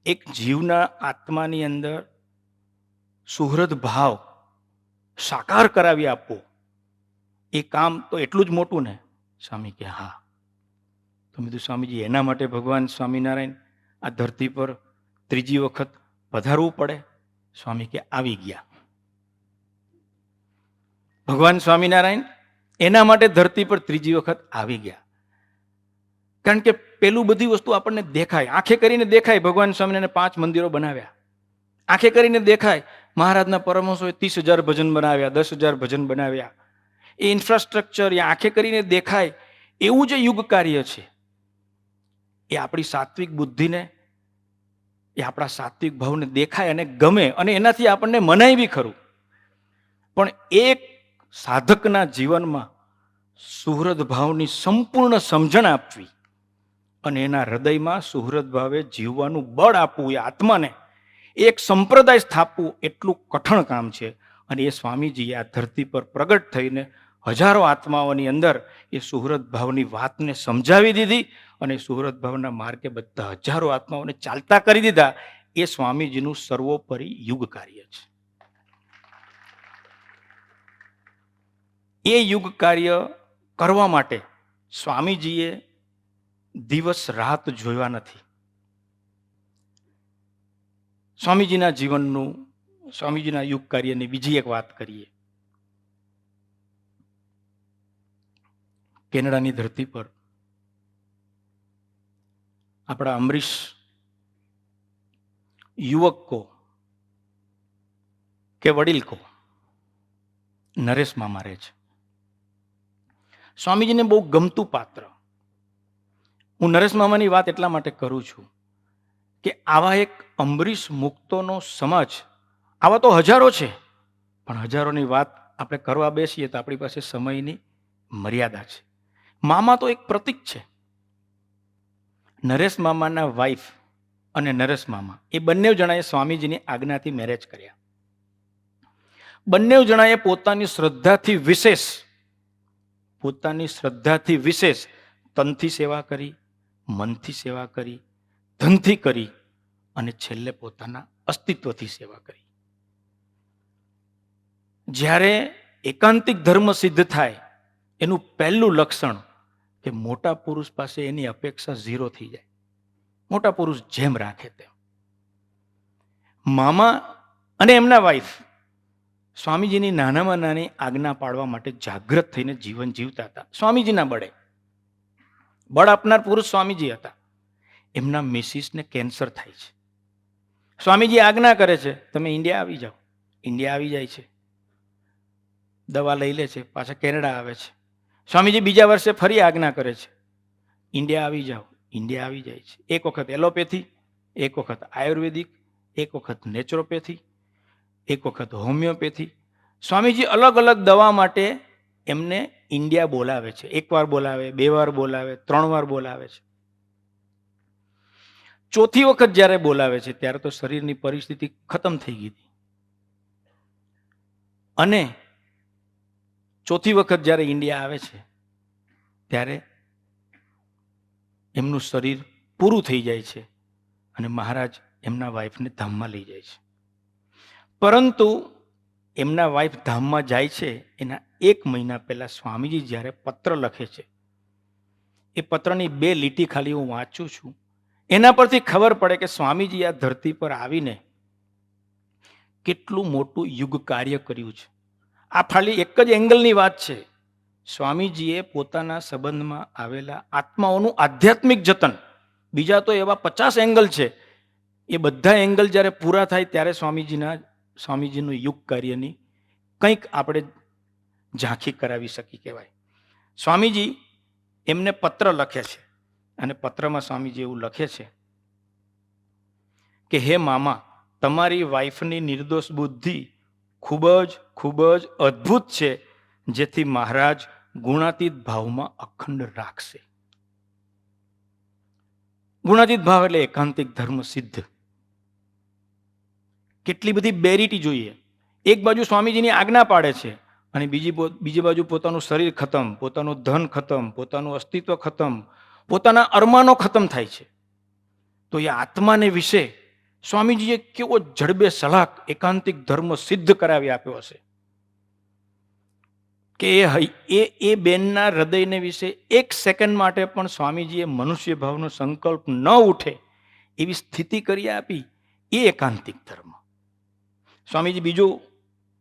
એક જીવના આત્માની અંદર સુહૃદ ભાવ સાકાર કરાવી આપવો, એ કામ તો એટલું જ મોટું ને. સ્વામી કે હા. તો મેં કીધું સ્વામીજી એના માટે ભગવાન સ્વામિનારાયણ આ ધરતી પર ત્રીજી વખત પધારવું પડે? સ્વામી કે આવી ગયા. ભગવાન સ્વામિનારાયણ એના માટે ધરતી પર ત્રીજી વખત આવી ગયા. કારણ કે પેલું બધી વસ્તુ આપણને દેખાય, આંખે કરીને દેખાય. ભગવાન સ્વામિનારાયણ 5 મંદિરો બનાવ્યા, આંખે કરીને દેખાય. મહારાજના પરમહંસોએ 30,000 ભજન બનાવ્યા, 10,000 ભજન બનાવ્યા. એ ઇન્ફ્રાસ્ટ્રક્ચર એ આંખે કરીને દેખાય. એવું જે યુગ કાર્ય છે એ આપણી સાત્વિક બુદ્ધિને, એ આપણા સાત્વિક ભાવને દેખાય અને ગમે, અને એનાથી આપણને મનાય બી ખરું. પણ એક સાધકના જીવનમાં સુહૃદ ભાવની સંપૂર્ણ સમજણ આપવી અને એના હૃદયમાં સુહૃદ ભાવે જીવવાનું બળ આપવું, એ આત્માને એક સંપ્રદાય સ્થાપવું એટલું કઠણ કામ છે. અને એ સ્વામીજીએ આ ધરતી પર પ્રગટ થઈને હજારો આત્માઓની અંદર એ સુહૃદ ભાવની વાતને સમજાવી દીધી અને સુહૃદ ભાવના માર્ગે બધા હજારો આત્માઓને ચાલતા કરી દીધા. એ સ્વામીજીનું સર્વોપરી યુગ કાર્ય છે. એ યુગ કાર્ય કરવા માટે સ્વામીજીએ દિવસ રાત જોયા નથી. સ્વામીજીના જીવનનું, સ્વામીજીના યુગ કાર્યની બીજી એક વાત કરીએ. કેનેડાની ધરતી પર આપણા અમરીશ યુવક કો કે વડીલ કો નરેશ મામા રહે છે. સ્વામીજીને બહુ ગમતું પાત્ર. હું નરેશ મામાની વાત એટલા માટે કરું છું કે આવા એક અમરીશ મુક્તોનો સમાજ, આવા તો હજારો છે, પણ હજારોની વાત આપણે કરવા બેસીએ તો આપણી પાસે સમયની મર્યાદા છે. મામા તો એક પ્રતીક છે. નરેશ મામાના વાઈફ અને નરેશ મામા એ બંને જણાએ સ્વામીજીની આજ્ઞાથી મેરેજ કર્યા. બંને જણાએ પોતાની શ્રદ્ધાથી વિશેષ તનથી સેવા કરી, મનથી સેવા કરી, ધનથી કરી અને છેલ્લે પોતાના અસ્તિત્વથી સેવા કરી. જ્યારે એકાંતિક ધર્મ સિદ્ધ થાય એનું પહેલું લક્ષણ કે મોટા પુરુષ પાસે એની અપેક્ષા 0 થઈ જાય. મોટા પુરુષ જેમ રાખે તેમ. મામા અને એમના વાઈફ સ્વામીજીની નાનામાં નાની આજ્ઞા પાડવા માટે જાગૃત થઈને જીવન જીવતા હતા. સ્વામીજીના બળે. બળ આપનાર પુરુષ સ્વામીજી હતા. એમના મિસિસને કેન્સર થાય છે. સ્વામીજી આજ્ઞા કરે છે, તમે ઇન્ડિયા આવી જાઓ. ઇન્ડિયા આવી જાય છે, દવા લઈ લે છે, પાછા કેનેડા આવે છે. સ્વામીજી બીજા વર્ષે ફરી આજ્ઞા કરે છે, ઇન્ડિયા આવી જાઓ. ઇન્ડિયા આવી જાય છે. એક વખત એલોપેથી, એક વખત આયુર્વેદિક, એક વખત નેચરોપેથી, એક વખત હોમિયોપેથી. સ્વામીજી અલગ અલગ દવા માટે એમને ઇન્ડિયા બોલાવે છે. 1 વાર બોલાવે, 2 વાર બોલાવે, 3 વાર બોલાવે છે. ચોથી વખત જ્યારે બોલાવે છે ત્યારે તો શરીરની પરિસ્થિતિ ખતમ થઈ ગઈ હતી. અને ચોથી વખત જ્યારે ઇન્ડિયા આવે છે ત્યારે એમનું શરીર પૂરું થઈ જાય છે અને મહારાજ એમના વાઈફને ધામમાં લઈ જાય છે. પરંતુ એમના વાઈફ ધામમાં જાય છે એના 1 મહિના પહેલા સ્વામીજી જ્યારે પત્ર લખે છે, એ પત્રની 2 લીટી ખાલી હું વાંચું છું. એના પરથી ખબર પડે કે સ્વામીજી આ ધરતી પર આવીને કેટલું મોટું યુગ કાર્ય કર્યું છે. આ ખાલી એક જ એંગલની વાત છે. સ્વામીજીએ પોતાના સંબંધમાં આવેલા આત્માઓનું આધ્યાત્મિક જતન, બીજા તો એવા 50 એંગલ છે, એ બધા એંગલ જ્યારે પૂરા થાય ત્યારે સ્વામીજીનું યુગ કાર્યની કંઈક આપણે ઝાંખી કરાવી શકી કહેવાય. સ્વામીજી એમને પત્ર લખે છે અને પત્રમાં સ્વામીજી એવું લખે છે કે હે મામા, તમારી વાઈફની નિર્દોષ બુદ્ધિ ખૂબ જ અદ્ભુત છે, જેથી મહારાજ ગુણાતીત ભાવમાં અખંડ રાખશે. ગુણાતીત ભાવ એટલે એકાંતિક ધર્મ સિદ્ધ. કેટલી બધી બેરિટી જોઈએ. એક બાજુ સ્વામીજીની આજ્ઞા પાડે છે અને બીજી બાજુ પોતાનું શરીર ખતમ, પોતાનું ધન ખતમ, પોતાનું અસ્તિત્વ ખતમ, પોતાના અરમાનો ખતમ થાય છે. તો એ આત્માને વિશે સ્વામીજીએ કેવો જડબે સલાક એકાંતિક ધર્મ સિદ્ધ કરાવી આપ્યો હશે કે એ બેનના હૃદયને વિશે 1 સેકન્ડ માટે પણ સ્વામીજીએ મનુષ્ય ભાવનો સંકલ્પ ન ઉઠે એવી સ્થિતિ કરી આપી. એ એકાંતિક ધર્મ. સ્વામીજી બીજું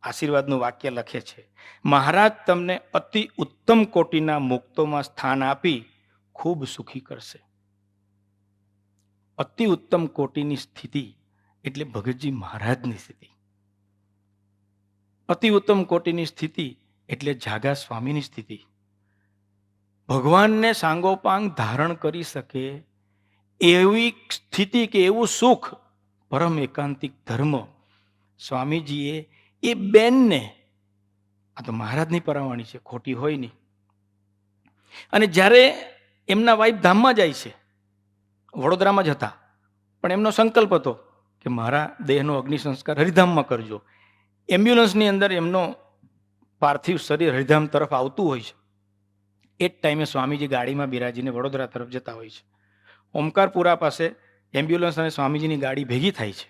આશીર્વાદનું વાક્ય લખે છે, મહારાજ તમને અતિ ઉત્તમ કોટીના મુક્તોમાં સ્થાન આપી ખૂબ સુખી કરશે. અતિ ઉત્તમ કોટીની સ્થિતિ એટલે ભગતજી મહારાજની સ્થિતિ. અતિ ઉત્તમ કોટીની સ્થિતિ એટલે જાગા સ્વામીની સ્થિતિ. ભગવાનને સાંગોપાંગ ધારણ કરી શકે એવી સ્થિતિ કે એવું સુખ, પરમ એકાંતિક ધર્મ સ્વામીજીએ એ બેનને, આ તો મહારાજની પરવાણી છે, ખોટી હોય નહીં, અને જ્યારે એમના વાઈફ ધામમાં જાય છે, વડોદરામાં જ હતા, પણ એમનો સંકલ્પ હતો કે મારા દેહનો અગ્નિ સંસ્કાર હરિધામમાં કરજો. એમ્બ્યુલન્સની અંદર એમનો પાર્થિવ શરીર હરિધામ તરફ આવતું હોય છે. એ જ ટાઈમે સ્વામીજી ગાડીમાં બિરાજીને વડોદરા તરફ જતા હોય છે. ઓમકારપુરા પાસે એમ્બ્યુલન્સ અને સ્વામીજીની ગાડી ભેગી થાય છે.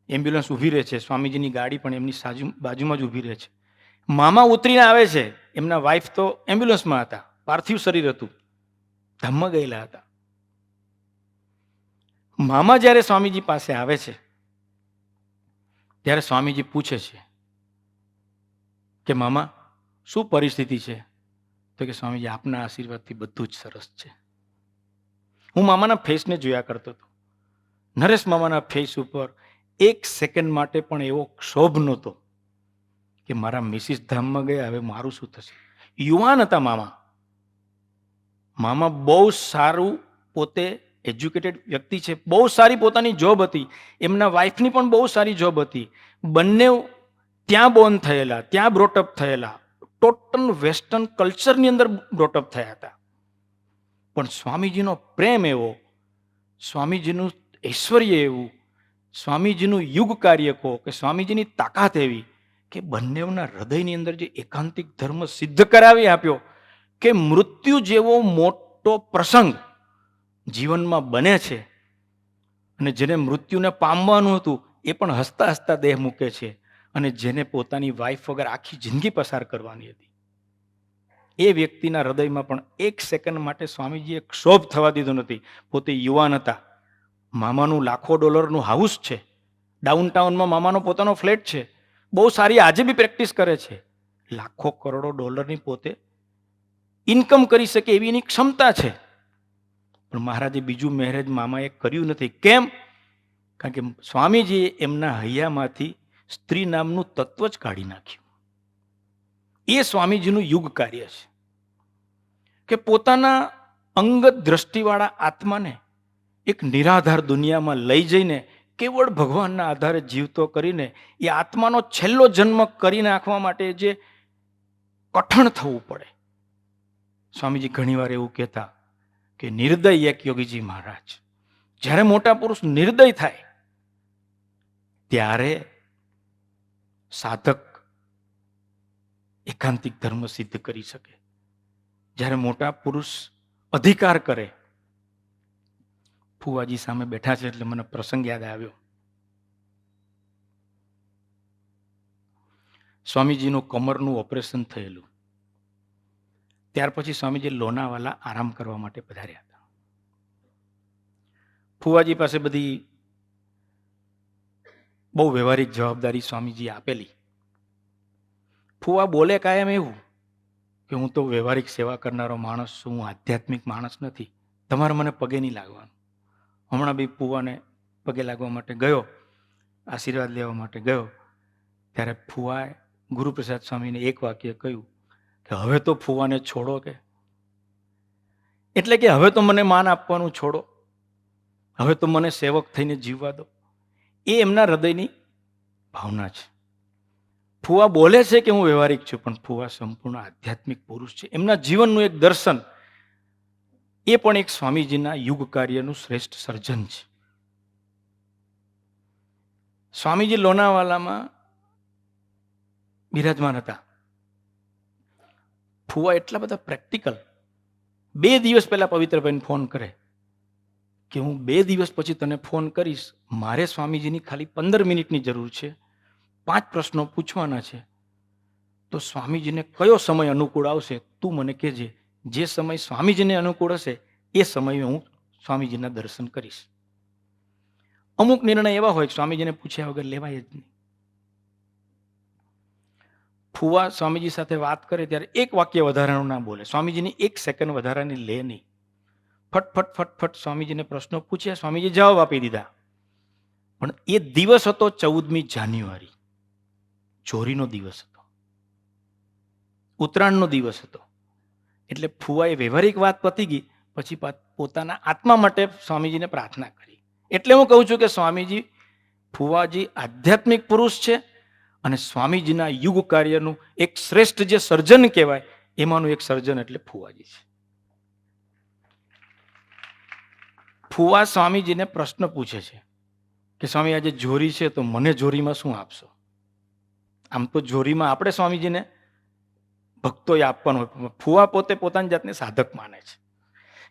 એમ્બ્યુલન્સ ઊભી રહે છે, સ્વામીજીની ગાડી પણ એમની બાજુમાં જ ઊભી રહે છે. મામા ઉતરીને આવે છે, એમના વાઈફ તો એમ્બ્યુલન્સમાં હતા, પાર્થિવ શરીર હતું, ધામમાં ગયેલા હતા. મામા જ્યારે સ્વામીજી પાસે આવે છે ત્યારે સ્વામીજી પૂછે છે કે મામા શું પરિસ્થિતિ છે? તો કે સ્વામીજી આપના આશીર્વાદથી બધું જ સરસ છે. હું મામાના ફેસને જોયા કરતો હતો. નરેશ મામાના ફેસ ઉપર એક સેકન્ડ માટે પણ એવો ક્ષોભ નહોતો કે મારા મિસિસ ધામમાં ગયા, હવે મારું શું થશે. યુવાન હતા મામા. મામા બહુ સારું, પોતે એજ્યુકેટેડ વ્યક્તિ છે, બહુ સારી પોતાની જોબ હતી, એમના વાઈફની પણ બહુ સારી જોબ હતી. બંને ત્યાં બોર્ન થયેલા, ત્યાં બ્રોટઅપ થયેલા, ટોટલ વેસ્ટર્ન કલ્ચરની અંદર બ્રોટઅપ થયા હતા. પણ સ્વામીજીનો પ્રેમ એવો, સ્વામીજીનું ઐશ્વર્ય એવું, સ્વામીજીનું યુગ કાર્ય કહો કે સ્વામીજીની તાકાત એવી કે બંનેના હૃદયની અંદર જે એકાંતિક ધર્મ સિદ્ધ કરાવી આપ્યો કે મૃત્યુ જેવો મોટો પ્રસંગ જીવનમાં બને છે, અને જેને મૃત્યુને પામવાનું હતું એ પણ હસતા હસતા દેહ મૂકે છે, અને જેને પોતાની વાઈફ વગર આખી જિંદગી પસાર કરવાની હતી, એ વ્યક્તિના હૃદયમાં પણ એક સેકન્ડ માટે સ્વામીજીએ ક્ષોભ થવા દીધો નથી. પોતે યુવાન હતા, મામાનું લાખો ડોલરનું હાઉસ છે, ડાઉનટાઉનમાં મામાનો પોતાનો ફ્લેટ છે, બહુ સારી આજે બી પ્રેક્ટિસ કરે છે, લાખો કરોડો ડોલરની પોતે ઇન્કમ કરી શકે એવી એની ક્ષમતા છે. પણ મહારાજે બીજું મેરેજ મામાએ કર્યું નથી. કેમ? કારણ કે સ્વામીજીએ એમના હૈયામાંથી સ્ત્રી નામનું તત્વ જ કાઢી નાખ્યું. એ સ્વામીજીનું યુગ કાર્ય છે કે પોતાના અંગત દ્રષ્ટિવાળા આત્માને એક નિરાધાર દુનિયામાં લઈ જઈને કેવળ ભગવાનના આધારે જીવતો કરીને એ આત્માનો છેલ્લો જન્મ કરી નાખવા માટે જે કઠણ થવું પડે. સ્વામીજી ઘણીવાર એવું કહેતા કે નિર્દય એક યોગીજી મહારાજ, જ્યારે મોટા પુરુષ નિર્દય થાય ત્યારે સાધક એકાંતિક ધર્મ સિદ્ધ કરી શકે. જ્યારે મોટા પુરુષ અધિકાર કરે. ફુવાજી સામે બેઠા છે એટલે મને પ્રસંગ યાદ આવ્યો. સ્વામીજીનું કમરનું ઓપરેશન થયેલું, ત્યાર પછી સ્વામીજી લોનાવાલા આરામ કરવા માટે પધાર્યા હતા. ફુવાજી પાસે બધી બહુ વ્યવહારિક જવાબદારી સ્વામીજી આપેલી. ફુવા બોલે કાયમ એવું કે હું તો વ્યવહારિક સેવા કરનારો માણસ છું, હું આધ્યાત્મિક માણસ નથી, તમારે મને પગે નહીં લાગવાનું. હમણાં બી ફુવાને પગે લાગવા માટે ગયો, આશીર્વાદ લેવા માટે ગયો, ત્યારે ફુવાએ ગુરુપ્રસાદ સ્વામીને એક વાક્ય કહ્યું કે હવે તો ફુવાને છોડો, કે એટલે કે હવે તો મને માન આપવાનું છોડો, હવે તો મને સેવક થઈને જીવવા દો. એ એમના હૃદયની ભાવના છે. ફુવા બોલે છે કે હું વ્યવહારિક છું, પણ ફુવા સંપૂર્ણ આધ્યાત્મિક પુરુષ છે. એમના જીવનનું એક દર્શન, એ પણ એક સ્વામીજીના યુગ કાર્યનું શ્રેષ્ઠ સર્જન છે. સ્વામીજી લોનાવાલામાં બિરાજમાન હતા. ફુવા એટલા બધા પ્રેક્ટિકલ, 2 દિવસ પહેલા પવિત્રભાઈને ફોન કરે કે હું 2 દિવસ પછી તને ફોન કરીશ, મારે સ્વામીજીની ખાલી 15 મિનિટની જરૂર છે, 5 પ્રશ્નો પૂછવાના છે, તો સ્વામીજીને કયો સમય અનુકૂળ આવશે તું મને કહેજે, જે સમય સ્વામીજીને અનુકૂળ હશે એ સમયે હું સ્વામીજીના દર્શન કરીશ. અમુક નિર્ણય એવા હોય કે સ્વામીજીને પૂછ્યા વગર લેવાય જ નહીં. ફુવા સ્વામીજી સાથે વાત કરે ત્યારે એક વાક્ય વધારાનું ના બોલે, સ્વામીજીની 1 સેકન્ડ વધારાની લે નહીં. ફટફટ ફટફટ સ્વામીજીને પ્રશ્નો પૂછ્યા, સ્વામીજી જવાબ આપી દીધા. પણ એ દિવસ હતો 14મી જાન્યુઆરી, ચોરીનો દિવસ હતો, ઉત્તરાયણનો દિવસ હતો. એટલે ફુવાએ વ્યવહારિક વાત પતી ગઈ, પછી પોતાના આત્મા માટે સ્વામીજીને પ્રાર્થના કરી. એટલે હું કહું છું કે સ્વામીજી, ફુવાજી આધ્યાત્મિક પુરુષ છે અને સ્વામીજીના યુગ કાર્યનું એક શ્રેષ્ઠ જે સર્જન કહેવાય એમાંનું એક સર્જન એટલે ફુવાજી છે. ફુવા સ્વામીજીને પ્રશ્ન પૂછે છે કે સ્વામી, આજે જોરી છે તો મને જોરીમાં શું આપશો? આમ તો જોરીમાં આપણે સ્વામીજીને ભક્તોએ આપવાનું હોય. ફુવા પોતે પોતાની જાતને સાધક માને છે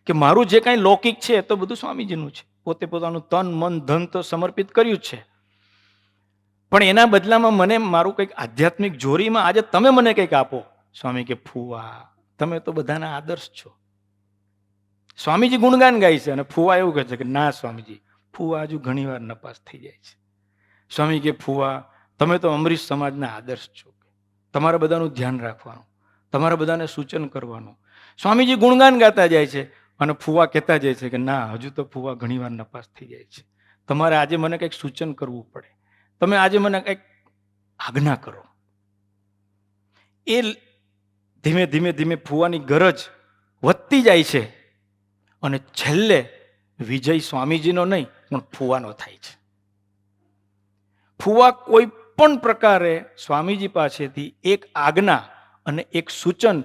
કે મારું જે કાંઈ લૌકિક છે તો બધું સ્વામીજીનું છે. પોતે પોતાનું તન મન ધન તો સમર્પિત કર્યું જ છે, પણ એના બદલામાં મને મારું કંઈક આધ્યાત્મિક જોરીમાં આજે તમે મને કંઈક આપો. સ્વામી કે ફુવા, તમે તો બધાના આદર્શ છો. સ્વામીજી ગુણગાન ગાય છે અને ફુવા એવું કહે છે કે ના સ્વામીજી, ફુવા હજુ ઘણી વાર નપાસ થઈ જાય છે. સ્વામી કે ફુવા, તમે તો અમરીશ સમાજના આદર્શ છો, તમારા બધાનું ધ્યાન રાખવાનું, તમારા બધાને સૂચન કરવાનું. સ્વામીજી ગુણગાન ગાતા જાય છે અને ફુવા કહેતા જાય છે કે ના, હજુ તો ફુવા ઘણી વાર નપાસ થઈ જાય છે. તમારે આજે મને કંઈક સૂચન કરવું પડે, તમે આજે મને કંઈક આજ્ઞા કરો. એ ધીમે ધીમે ધીમે ફુવાની ગરજ વધતી જાય છે અને છેલ્લે વિજય સ્વામીજીનો નહીં પણ ફુવાનો થાય છે. ફુવા કોઈ પણ પ્રકારે સ્વામીજી પાસેથી એક આજ્ઞા અને એક સૂચન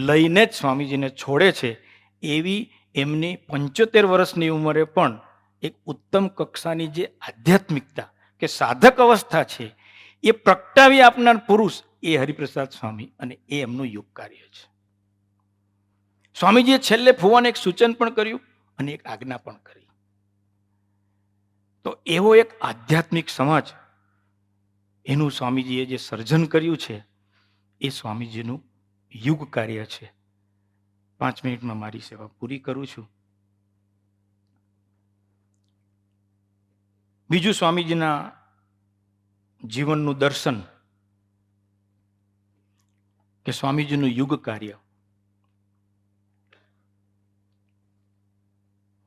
લઈને જ સ્વામીજીને છોડે છે. એવી એમની 75 વર્ષની ઉંમરે પણ એક ઉત્તમ કક્ષાની જે આધ્યાત્મિકતા કે સાધક અવસ્થા છે એ પ્રગટાવી આપનાર પુરુષ એ હરિપ્રસાદ સ્વામી અને એ એમનું યુગ કાર્ય છે. સ્વામીજીએ છેલ્લે ફુવાને એક સૂચન પણ કર્યું અને એક આજ્ઞા પણ કરી. તો એવો એક આધ્યાત્મિક સમાજ એનું સ્વામીજીએ જે સર્જન કર્યું છે એ સ્વામીજીનું યુગ કાર્ય છે. 5 મિનિટમાં મારી સેવા પૂરી કરું છું. બીજું સ્વામીજીના જીવનનું દર્શન કે સ્વામીજીનું યુગ કાર્ય.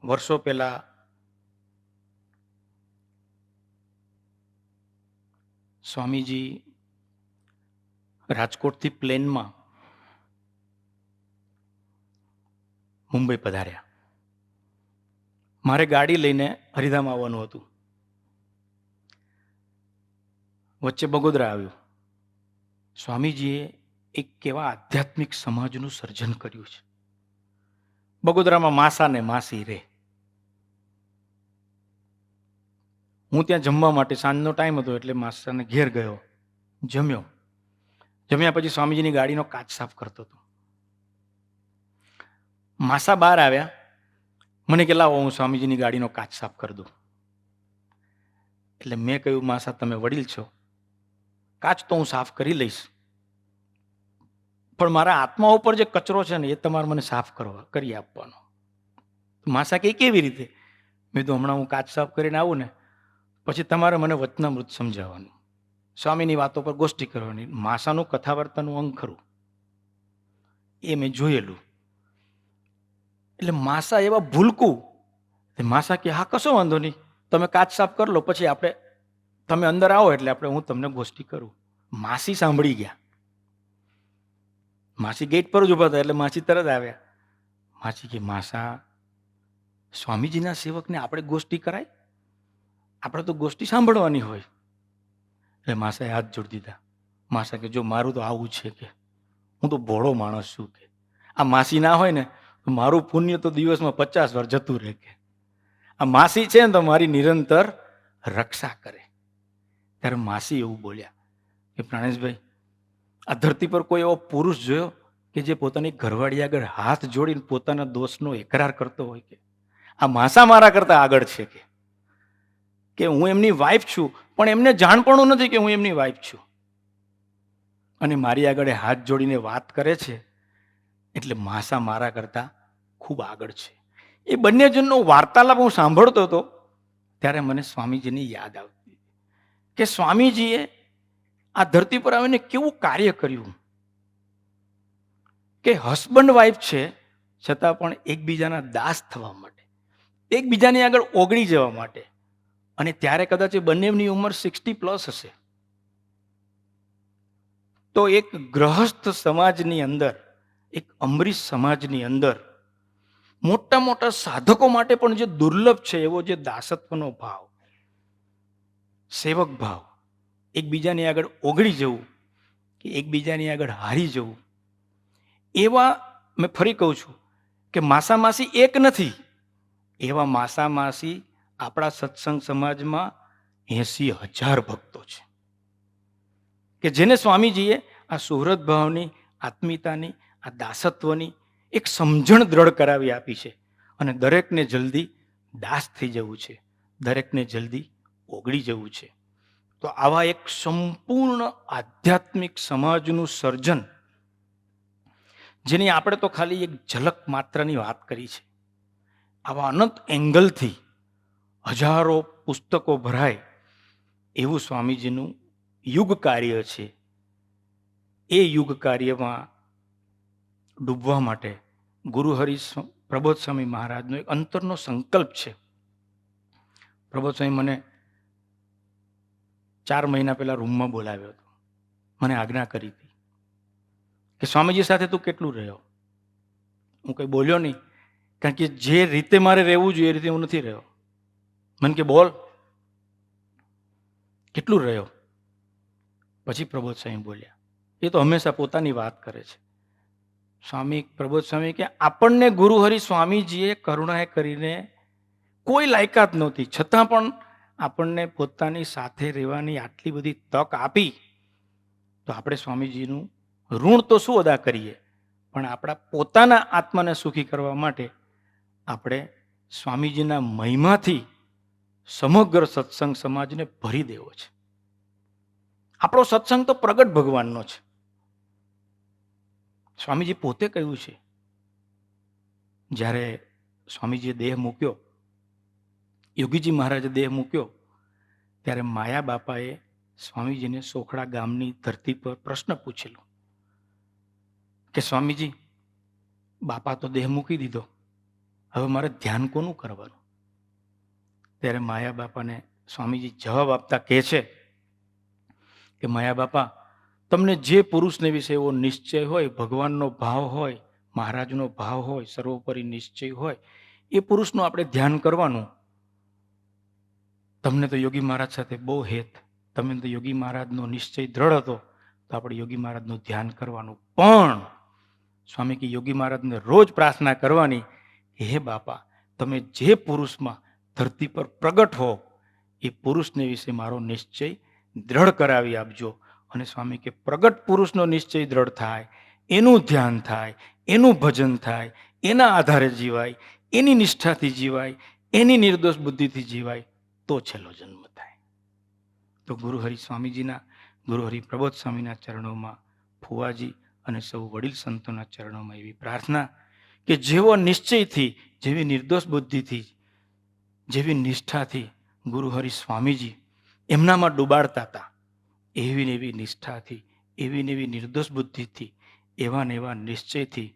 વર્ષો પહેલા સ્વામીજી રાજકોટથી પ્લેનમાં મુંબઈ પધાર્યા. મારે ગાડી લઈને હરિધામ આવવાનું હતું. વચ્ચે બગોદરા આવ્યું. સ્વામીજીએ એક કેવા આધ્યાત્મિક સમાજનું સર્જન કર્યું છે. બગોદરામાં માસા ને માસી રહે. હું ત્યાં જમવા માટે, સાંજનો ટાઈમ હતો એટલે માસાને ઘેર ગયો, જમ્યો. જમ્યા પછી સ્વામીજીની ગાડીનો કાચ સાફ કરતો હતો. માસા બહાર આવ્યા, મને કે લાવો હું સ્વામીજીની ગાડીનો કાચ સાફ કરી દઉં. એટલે મેં કહ્યું, માસા તમે વડીલ છો, કાચ તો હું સાફ કરી લઈશ, પણ મારા આત્મા ઉપર જે કચરો છે ને એ તમારે મને સાફ કરી આપવાનો. માસા કે કેવી રીતે? મેં તો હમણાં હું કાચ સાફ કરીને આવું ને પછી તમારે મને વચનામૃત સમજાવવાનું, સ્વામીની વાતો પર ગોષ્ઠી કરવાની. માસાનું કથા વાર્તાનું અંગ ખરું, એ મેં જોયેલું. એટલે માસા એવા ભૂલકું. માસા કે હા કશો વાંધો નહીં, તમે કાચ સાફ કરી લો, પછી આપણે તમે અંદર આવો એટલે હું તમને ગોષ્ઠી કરું. માસી સાંભળી ગયા. માસી ગેટ પર જ ઉભા હતા એટલે માસી તરત આવ્યા. માસી કે માસા, સ્વામીજીના સેવકને આપણે ગોષ્ઠી કરાય? આપણે તો ગોષ્ઠી સાંભળવાની હોય. એટલે માસાએ હાથ જોડી દીધા. માસા કે જો મારું તો આવું છે કે હું તો ભોળો માણસ છું કે આ માસી ના હોય ને તો મારું પુણ્ય તો દિવસમાં 50 વાર જતું રહે કે આ માસી છે ને તો મારી નિરંતર રક્ષા કરે. ત્યારે માસી એવું બોલ્યા કે પ્રાણેશભાઈ, આ ધરતી પર કોઈ એવો પુરુષ જોયો કે જે પોતાની ઘરવાળી આગળ હાથ જોડીને પોતાના દોષનો એકરાર કરતો હોય કે આ માસા મારા કરતા આગળ છે કે હું એમની વાઈફ છું, પણ એમને જાણપણું નથી કે હું એમની વાઈફ છું અને મારી આગળ હાથ જોડીને વાત કરે છે. એટલે માસા મારા કરતા ખૂબ આગળ છે. એ બંને જણનો વાર્તાલાપ હું સાંભળતો હતો ત્યારે મને સ્વામીજીની યાદ આવતી કે સ્વામીજીએ આ ધરતી પર આવીને કેવું કાર્ય કર્યું કે હસબન્ડ વાઈફ છે છતાં પણ એકબીજાના દાસ થવા માટે, એકબીજાની આગળ ઓગળી જવા માટે. અને ત્યારે કદાચ એ બંનેની ઉંમર 60+ હશે. તો એક ગ્રહસ્થ સમાજની અંદર એક અમરીશ સમાજની અંદર મોટા મોટા સાધકો માટે પણ જે દુર્લભ છે એવો જે દાસત્વનો ભાવ, સેવક ભાવ, એકબીજાની આગળ ઓગળી જવું કે એકબીજાની આગળ હારી જવું, એવા મેં ફરી કહું છું કે માસામાસી એક નથી, એવા માસામાસી આપણા સત્સંગ સમાજમાં 80,000 ભક્તો છે કે જેને સ્વામીજીએ આ સુહૃદ ભાવની, આત્મીયતાની, આ દાસત્વની એક સમજણ દ્રઢ કરાવી આપી છે. અને દરેકને જલ્દી દાસ થઈ જવું છે, દરેકને જલ્દી ઓગળી જવું છે. તો આવા એક સંપૂર્ણ આધ્યાત્મિક સમાજનું સર્જન, જેની આપણે તો ખાલી એક ઝલક માત્રની વાત કરી છે, આવા અનંત એંગલથી હજારો પુસ્તકો ભરાય એવું સ્વામીજીનું યુગ કાર્ય છે. એ યુગ કાર્યમાં ડૂબવા માટે ગુરુહરિ પ્રબોધ સ્વામી મહારાજનો એક અંતરનો સંકલ્પ છે. પ્રબોધ સ્વામી મને 4 મહિના પહેલા રૂમમાં બોલાવ્યો હતો, મને આજ્ઞા કરી હતી કે સ્વામીજી સાથે તું કેટલું રહ્યો. હું કંઈ બોલ્યો નહીં, કારણ કે જે રીતે મારે રહેવું જોઈએ એ રીતે હું નથી રહ્યો. મને કે બોલ કેટલું રહ્યો. પછી પ્રબોધ સ્વામી બોલ્યા, એ તો હંમેશા પોતાની વાત કરે છે. સ્વામી પ્રબોધ સ્વામી કે આપણને ગુરુહરિ સ્વામીજીએ કરુણાએ કરીને કોઈ લાયકાત નહોતી, છતાં પણ આપણને પોતાની સાથે રહેવાની આટલી બધી તક આપી, તો આપણે સ્વામીજીનું ઋણ તો શું અદા કરીએ, પણ આપણા પોતાના આત્માને સુખી કરવા માટે આપણે સ્વામીજીના મહિમાથી સમગ્ર સત્સંગ સમાજને ભરી દેવો છે. આપણો સત્સંગ તો પ્રગટ ભગવાનનો છે. સ્વામીજી પોતે કહ્યું છે, જ્યારે સ્વામીજીએ દેહ મૂક્યો, યોગીજી મહારાજે દેહ મૂક્યો, ત્યારે માયા બાપાએ સ્વામીજીને સોખડા ગામની ધરતી પર પ્રશ્ન પૂછેલો કે સ્વામીજી, બાપા તો દેહ મૂકી દીધો, હવે મારે ધ્યાન કોનું કરવાનું? ત્યારે માયા બાપાને સ્વામીજી જવાબ આપતા કહે છે કે માયા બાપા, તમને જે પુરુષને વિશે એવો નિશ્ચય હોય, ભગવાનનો ભાવ હોય, મહારાજનો ભાવ હોય, સર્વોપરી નિશ્ચય હોય, એ પુરુષનું આપણે ધ્યાન કરવાનું. તમને તો યોગી મહારાજ સાથે બહુ હેત, તમે તો યોગી મહારાજનો નિશ્ચય દ્રઢ હતો, તો આપણે યોગી મહારાજનું ધ્યાન કરવાનું. પણ સ્વામી કે યોગી મહારાજને રોજ પ્રાર્થના કરવાની, હે બાપા, તમે જે પુરુષમાં ધરતી પર પ્રગટ હો એ પુરુષને વિશે મારો નિશ્ચય દ્રઢ કરાવી આપજો. અને સ્વામી કે પ્રગટ પુરુષનો નિશ્ચય દ્રઢ થાય, એનું ધ્યાન થાય, એનું ભજન થાય, એના આધારે જીવાય, એની નિષ્ઠાથી જીવાય, એની નિર્દોષ બુદ્ધિથી જીવાય, તો છેલ્લો જન્મ થાય. તો ગુરુહરિ સ્વામીજીના, ગુરુહરિ પ્રબોધ સ્વામીના ચરણોમાં, ફુવાજી અને સૌ વડીલ સંતોના ચરણોમાં એવી પ્રાર્થના કે જેવો નિશ્ચયથી, જેવી નિર્દોષ બુદ્ધિથી, જેવી નિષ્ઠાથી ગુરુહરિ સ્વામીજી એમનામાં ડૂબાડતા હતા, એવી ને એવી નિષ્ઠાથી, એવી ને એવી નિર્દોષ બુદ્ધિથી, એવા ને એવા નિશ્ચયથી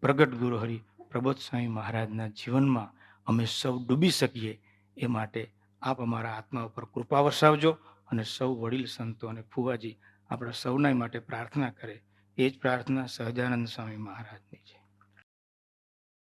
પ્રગટ ગુરુહરિ પ્રબોધ સ્વામી મહારાજના જીવનમાં અમે સૌ ડૂબી શકીએ, એ માટે આપ અમારા આત્મા ઉપર કૃપા વરસાવજો. અને સૌ વડીલ સંતો અને ફુવાજી આપણા સૌના માટે પ્રાર્થના કરે, એ જ પ્રાર્થના સહજાનંદ સ્વામી મહારાજની છે.